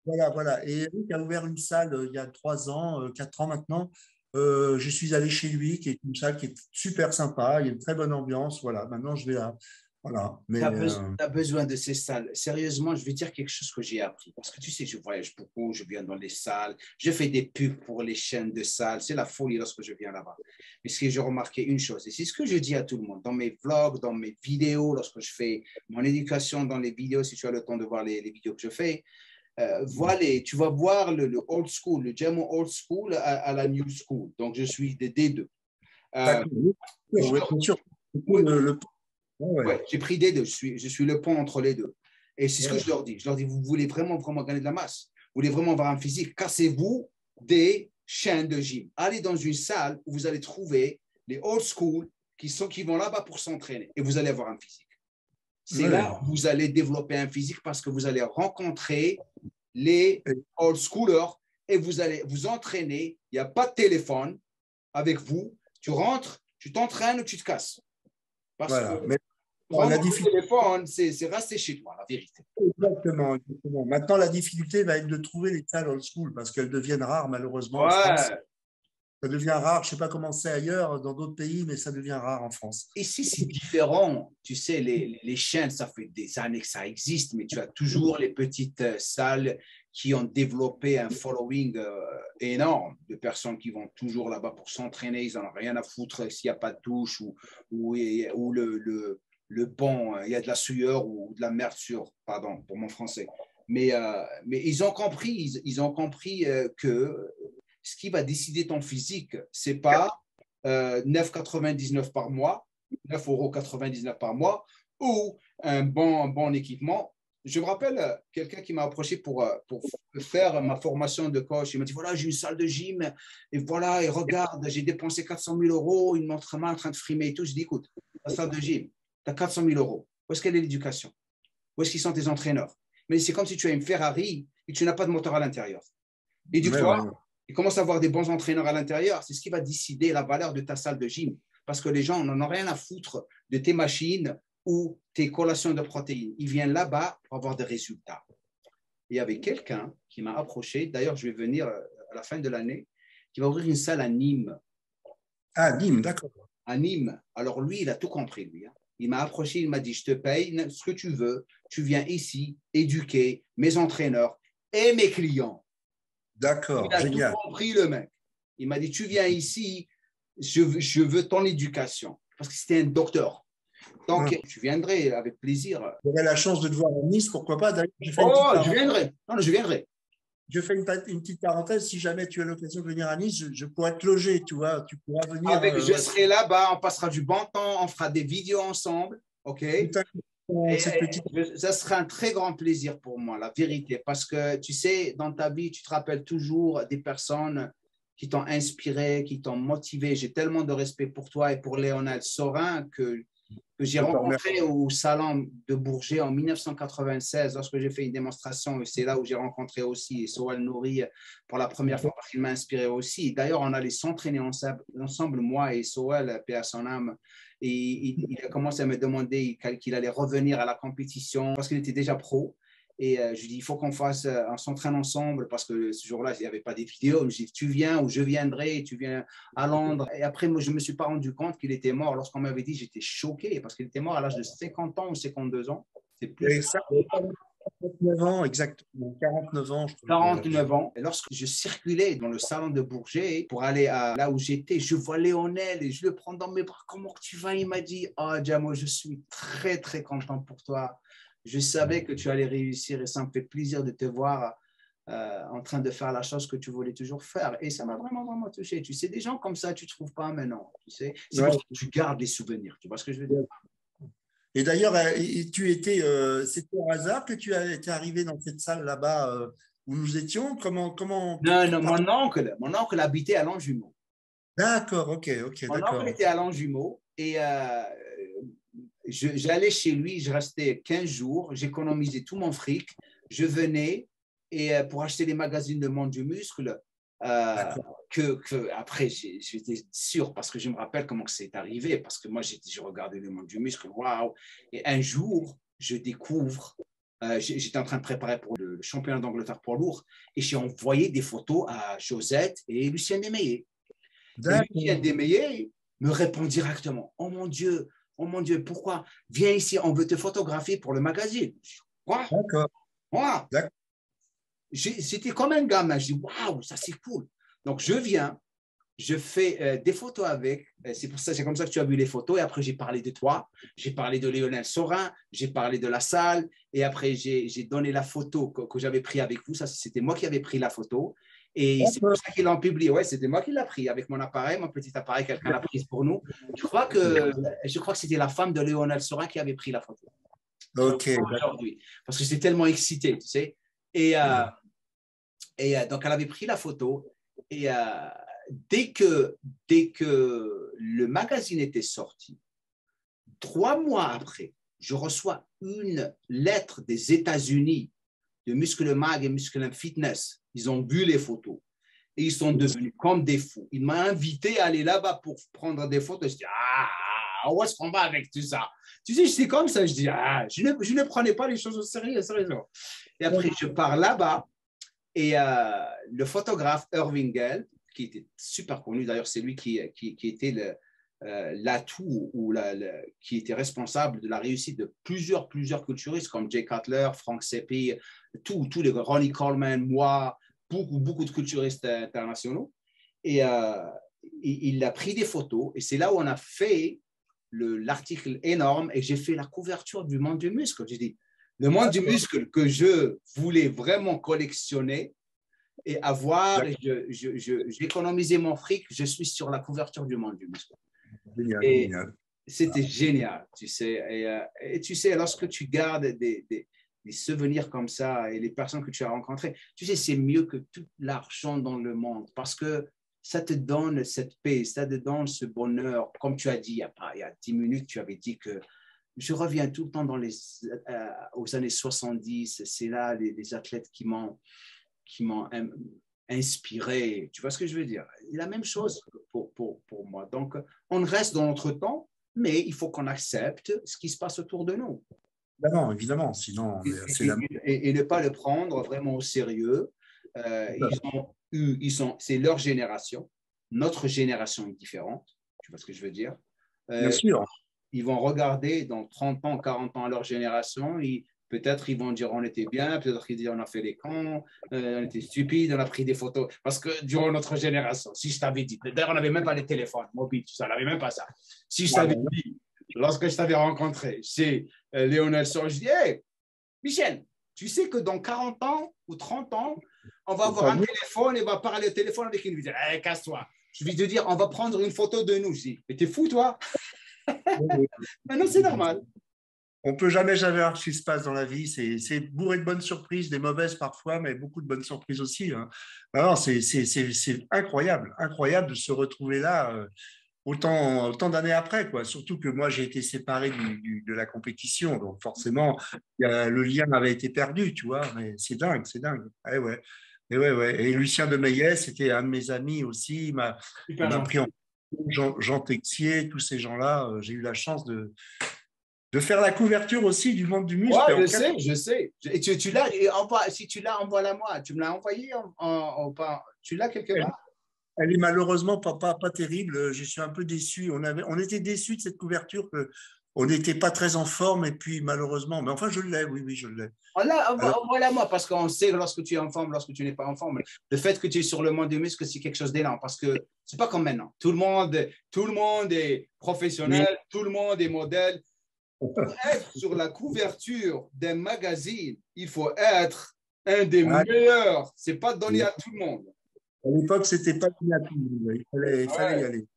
voilà, voilà. Et Éric a ouvert une salle il y a 3 ans, 4 ans maintenant. Je suis allé chez lui, qui est une salle qui est super sympa. Il y a une très bonne ambiance. Voilà. Maintenant, je vais là. Voilà. Tu Mais as besoin de ces salles. Sérieusement, je vais dire quelque chose que j'ai appris. Parce que tu sais, je voyage beaucoup, je viens dans les salles, je fais des pubs pour les chaînes de salles. C'est la folie lorsque je viens là-bas. Mais ce que j'ai remarqué, une chose, et c'est ce que je dis à tout le monde, dans mes vlogs, dans mes vidéos, lorsque je fais mon éducation dans les vidéos, si tu as le temps de voir les vidéos que je fais, voilà, tu vas voir le old school, le German old school à la new school. Donc, je suis des D2. Euh, d'accord. je Oui, leur- bien sûr. oui, Ouais, ouais, j'ai pris des deux. Je suis le pont entre les deux. Et c'est ce que ouais. je leur dis. Je leur dis, vous voulez vraiment, vraiment gagner de la masse. Vous voulez vraiment avoir un physique. Cassez-vous des chaînes de gym. Allez dans une salle où vous allez trouver les old school qui vont là-bas pour s'entraîner. Et vous allez avoir un physique. C'est là Ouais. où vous allez développer un physique parce que vous allez rencontrer les old schoolers et vous allez vous entraîner. Il n'y a pas de téléphone avec vous. Tu rentres, tu t'entraînes ou tu te casses. Parce que Voilà. Mais prendre la le difficulté, téléphone, c'est rester chez toi, la vérité. exactement, exactement. Maintenant, la difficulté va être de trouver les salles old school parce qu'elles deviennent rares, malheureusement, en France. Ouais. Ça devient rare. Je ne sais pas comment c'est ailleurs, dans d'autres pays, mais ça devient rare en France. Ici, c'est différent. Tu sais, les chaînes, ça fait des années que ça existe, mais tu as toujours les petites salles qui ont développé un following énorme de personnes qui vont toujours là-bas pour s'entraîner. Ils n'en ont rien à foutre s'il n'y a pas de douche ou le banc, il y a de la sueur ou de la merde sur, pardon pour mon français. Mais ils ont compris, que ce qui va décider ton physique, ce n'est pas 9,99 par mois, 9,99 € par mois, ou un bon équipement. Je me rappelle quelqu'un qui m'a approché pour faire ma formation de coach. Il m'a dit, voilà, j'ai une salle de gym, et voilà, et regarde, j'ai dépensé 400 000 €, une montre main en train de frimer et tout. Je dis, écoute, la salle de gym, tu as 400 000 €. Où est-ce qu'elle est l'éducation? Où est-ce qu'ils sont tes entraîneurs? Mais c'est comme si tu as une Ferrari et tu n'as pas de moteur à l'intérieur. Et du coup, il commence à avoir des bons entraîneurs à l'intérieur. C'est ce qui va décider la valeur de ta salle de gym. Parce que les gens n'en ont rien à foutre de tes machines ou tes collations de protéines. Ils viennent là-bas pour avoir des résultats. Il y avait quelqu'un qui m'a approché. D'ailleurs, je vais venir à la fin de l'année, qui va ouvrir une salle à Nîmes. Ah, Nîmes, d'accord. À Nîmes. Alors lui, il a tout compris, lui. Il m'a approché, il m'a dit, je te paye ce que tu veux. Tu viens ici éduquer mes entraîneurs et mes clients. D'accord, il a génial. tout compris, le mec. Il m'a dit, tu viens ici, je veux ton éducation. Parce que c'était un docteur. Donc, tu viendrais avec plaisir. J'aurais la chance de te voir à Nice, pourquoi pas. D'ailleurs, je viendrai. Non, je viendrai. Je fais une petite parenthèse. Si jamais tu as l'occasion de venir à Nice, je pourrais te loger, tu vois. Tu pourras venir. Je serai là-bas, on passera du bon temps, on fera des vidéos ensemble. OK? Ça sera un très grand plaisir pour moi, la vérité. Parce que, tu sais, dans ta vie, tu te rappelles toujours des personnes qui t'ont inspiré, qui t'ont motivé. J'ai tellement de respect pour toi et pour Léonel Sorin que j'ai rencontré au salon de Bourget en 1996 lorsque j'ai fait une démonstration. Et c'est là où j'ai rencontré aussi Soal Nouri pour la première fois parce qu'il m'a inspiré aussi. D'ailleurs, on allait s'entraîner ensemble, moi et Soal, paix à son âme. Et il a commencé à me demander qu'il allait revenir à la compétition parce qu'il était déjà pro. Et je lui dis, il faut qu'on s'entraîne ensemble parce que ce jour-là, il n'y avait pas des vidéos. Je lui dis, tu viens ou je viendrai, tu viens à Londres. Et après, moi, je ne me suis pas rendu compte qu'il était mort. Lorsqu'on m'avait dit, j'étais choqué parce qu'il était mort à l'âge de 50 ans ou 52 ans. C'est plus. Ça, 49 ans, exactement. 49 ans, je trouve. 49 ans. Et lorsque je circulais dans le salon de Bourget pour aller là où j'étais, je vois Léonel et je le prends dans mes bras. Comment tu vas? Il m'a dit, oh, Djamo, je suis très, très content pour toi. Je savais que tu allais réussir et ça me fait plaisir de te voir en train de faire la chose que tu voulais toujours faire. Et ça m'a vraiment, vraiment touché. Tu sais, des gens comme ça, tu ne trouves pas maintenant. Tu sais, c'est pour ça que tu gardes les souvenirs. Tu vois ce que je veux dire? Et d'ailleurs, c'était au hasard que tu étais arrivé dans cette salle là-bas où nous étions. Comment Non, mon oncle habitait à Longjumeau. D'accord, ok, mon d'accord. oncle était à Longjumeau et j'allais chez lui, je restais 15 jours, j'économisais tout mon fric, je venais et pour acheter les magazines de Monde du Muscle, après j'étais sûr parce que je me rappelle comment c'est arrivé, parce que moi je regardais le Monde du Muscle, waouh, et un jour je découvre, j'étais en train de préparer pour le championnat d'Angleterre poids lourd et j'ai envoyé des photos à Josette et Lucien Desmeillet. Et Lucien Desmeillet me répond directement, oh mon Dieu, pourquoi? Viens ici, on veut te photographier pour le magazine. Quoi? D'accord. Moi, c'était comme un gamin. Je dis, waouh, ça c'est cool. Donc, je viens, je fais des photos avec. C'est comme ça que tu as vu les photos. Et après, j'ai parlé de toi, j'ai parlé de Léonel Sorin, j'ai parlé de la salle. Et après, j'ai donné la photo que j'avais prise avec vous. Ça, c'était moi qui avais pris la photo. Et c'est pour ça qu'ils l'ont publié. Ouais, c'était moi qui l'ai pris avec mon appareil, mon petit appareil, quelqu'un l'a prise pour nous. Je crois que c'était la femme de Léonel Sorin qui avait pris la photo. Ok. Aujourd'hui, parce que j'étais tellement excité, tu sais. Et donc, elle avait pris la photo. Et dès que le magazine était sorti, 3 mois après, je reçois une lettre des États-Unis de Muscle Mag et Muscle Fitness. Ils ont vu les photos et ils sont devenus comme des fous. Il m'a invité à aller là-bas pour prendre des photos. Je dis, où est-ce qu'on va avec tout ça? Tu sais, j'étais comme ça. Je dis, je ne prenais pas les choses au sérieux, sérieusement. Et après, je pars là-bas et le photographe Irving Gale, qui était super connu, d'ailleurs, c'est lui qui était l'atout ou qui était responsable de la réussite de plusieurs culturistes comme Jay Cutler, Frank Seppi, tous les Ronnie Coleman, moi, beaucoup de culturistes internationaux. Et il a pris des photos et c'est là où on a fait l'article énorme et j'ai fait la couverture du monde du muscle. J'ai dit, le monde du muscle que je voulais vraiment collectionner et avoir, j'ai économisé mon fric, je suis sur la couverture du monde du muscle. Génial, et génial. C'était génial, tu sais. Et tu sais, lorsque tu gardes des souvenirs comme ça et les personnes que tu as rencontrées, tu sais, c'est mieux que tout l'argent dans le monde parce que ça te donne cette paix, ça te donne ce bonheur. Comme tu as dit il y a 10 minutes, tu avais dit que je reviens tout le temps aux années 70. C'est là les athlètes qui m'ont inspiré. Tu vois ce que je veux dire? La même chose pour moi. Donc, on reste dans notre temps, mais il faut qu'on accepte ce qui se passe autour de nous. Évidemment, évidemment. Sinon, et ne pas le prendre vraiment au sérieux. C'est leur génération. Notre génération est différente. Tu vois ce que je veux dire? Bien sûr. Ils vont regarder dans 30 ans, 40 ans à leur génération. Peut-être ils vont dire on était bien, peut-être ils disent on a fait les cons, on était stupides, on a pris des photos. Parce que durant notre génération, si je t'avais dit, d'ailleurs on n'avait même pas les téléphones mobiles, tout ça, on n'avait même pas ça. Si je t'avais dit, lorsque je t'avais rencontré chez Lionel Sorin, je dis, hey, Michel, tu sais que dans 40 ans ou 30 ans, on va avoir un téléphone et on va parler au téléphone avec une vidéo. Hey, casse-toi. Je vais te dire, on va prendre une photo de nous. Je dis, mais t'es fou, toi? Maintenant, c'est normal. On ne peut jamais savoir ce qui se passe dans la vie. C'est bourré de bonnes surprises, des mauvaises parfois, mais beaucoup de bonnes surprises aussi. Hein. Alors, c'est incroyable, incroyable de se retrouver là autant d'années après, quoi. Surtout que moi, j'ai été séparé de la compétition, donc forcément, le lien avait été perdu, tu vois. Mais c'est dingue, c'est dingue. Ouais, ouais. Et Lucien de Maillet, c'était un de mes amis aussi. Il m'a pris en Jean Texier, tous ces gens-là. J'ai eu la chance de faire la couverture aussi du monde du muscle. Ouais, je sais. Et tu l'as, si tu l'as, envoie-la moi. Tu me l'as envoyé tu l'as quelque part? Elle est malheureusement pas terrible. Je suis un peu déçu. On était déçus de cette couverture. On n'était pas très en forme et puis malheureusement. Mais enfin, je l'ai, oui, je l'ai. Envoie-la moi parce qu'on sait que lorsque tu es en forme, lorsque tu n'es pas en forme, le fait que tu es sur le monde du muscle, c'est quelque chose d'énorme parce que c'est pas comme maintenant. Tout le monde est professionnel, tout le monde est modèle. Pour être sur la couverture d'un magazine, il faut être un des meilleurs. C'est pas donné à tout le monde. À l'époque, c'était pas donné à tout le monde. Il fallait y aller.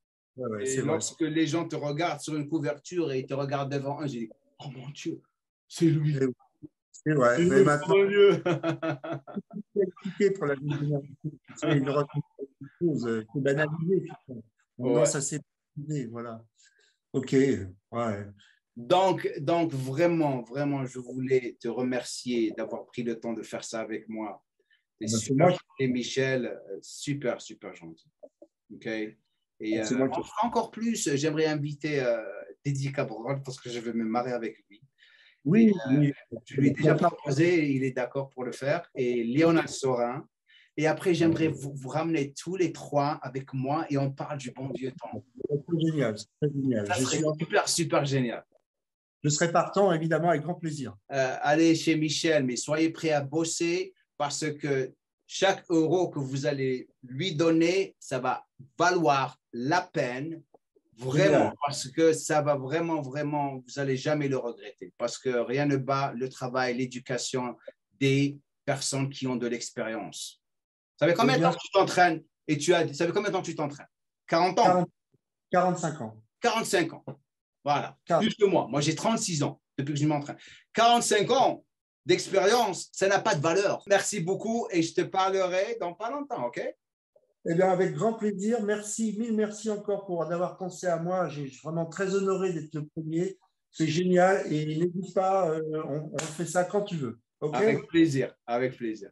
Et lorsque les gens te regardent sur une couverture et ils te regardent devant un, j'ai dit, oh mon Dieu, c'est lui. C'est vrai. Mais maintenant, c'est pour la c'est une chose, c'est banalisé. Maintenant, ça s'est banalisé, voilà. Ok, ouais. Donc, vraiment, je voulais te remercier d'avoir pris le temps de faire ça avec moi. Et Michel, super gentil. OK? Et encore plus, j'aimerais inviter Dédi Cabral parce que je veux me marier avec lui. Oui. Je lui ai déjà proposé, il est d'accord pour le faire. Et Lionel Sorin. Et après, j'aimerais vous ramener tous les trois avec moi et on parle du bon vieux temps. C'est génial, c'est génial. Ça serait super génial. Je serai partant, évidemment, avec grand plaisir. Allez chez Michel, mais soyez prêts à bosser parce que chaque euro que vous allez lui donner, ça va valoir la peine, vraiment, parce que ça va vraiment, vous n'allez jamais le regretter, parce que rien ne bat le travail, l'éducation des personnes qui ont de l'expérience. Ça fait combien de temps que tu t'entraînes? Et ça fait combien de temps que tu t'entraînes? 40 ans? 45 ans. 45 ans. Voilà, plus que moi. Moi, j'ai 36 ans depuis que je m'entraîne. 45 ans d'expérience, ça n'a pas de valeur. Merci beaucoup et je te parlerai dans pas longtemps, OK? Eh bien, avec grand plaisir. Merci, mille merci encore pour d'avoir pensé à moi. Je suis vraiment très honoré d'être le premier. C'est génial et n'hésite pas, on fait ça quand tu veux. Okay? Avec plaisir, avec plaisir.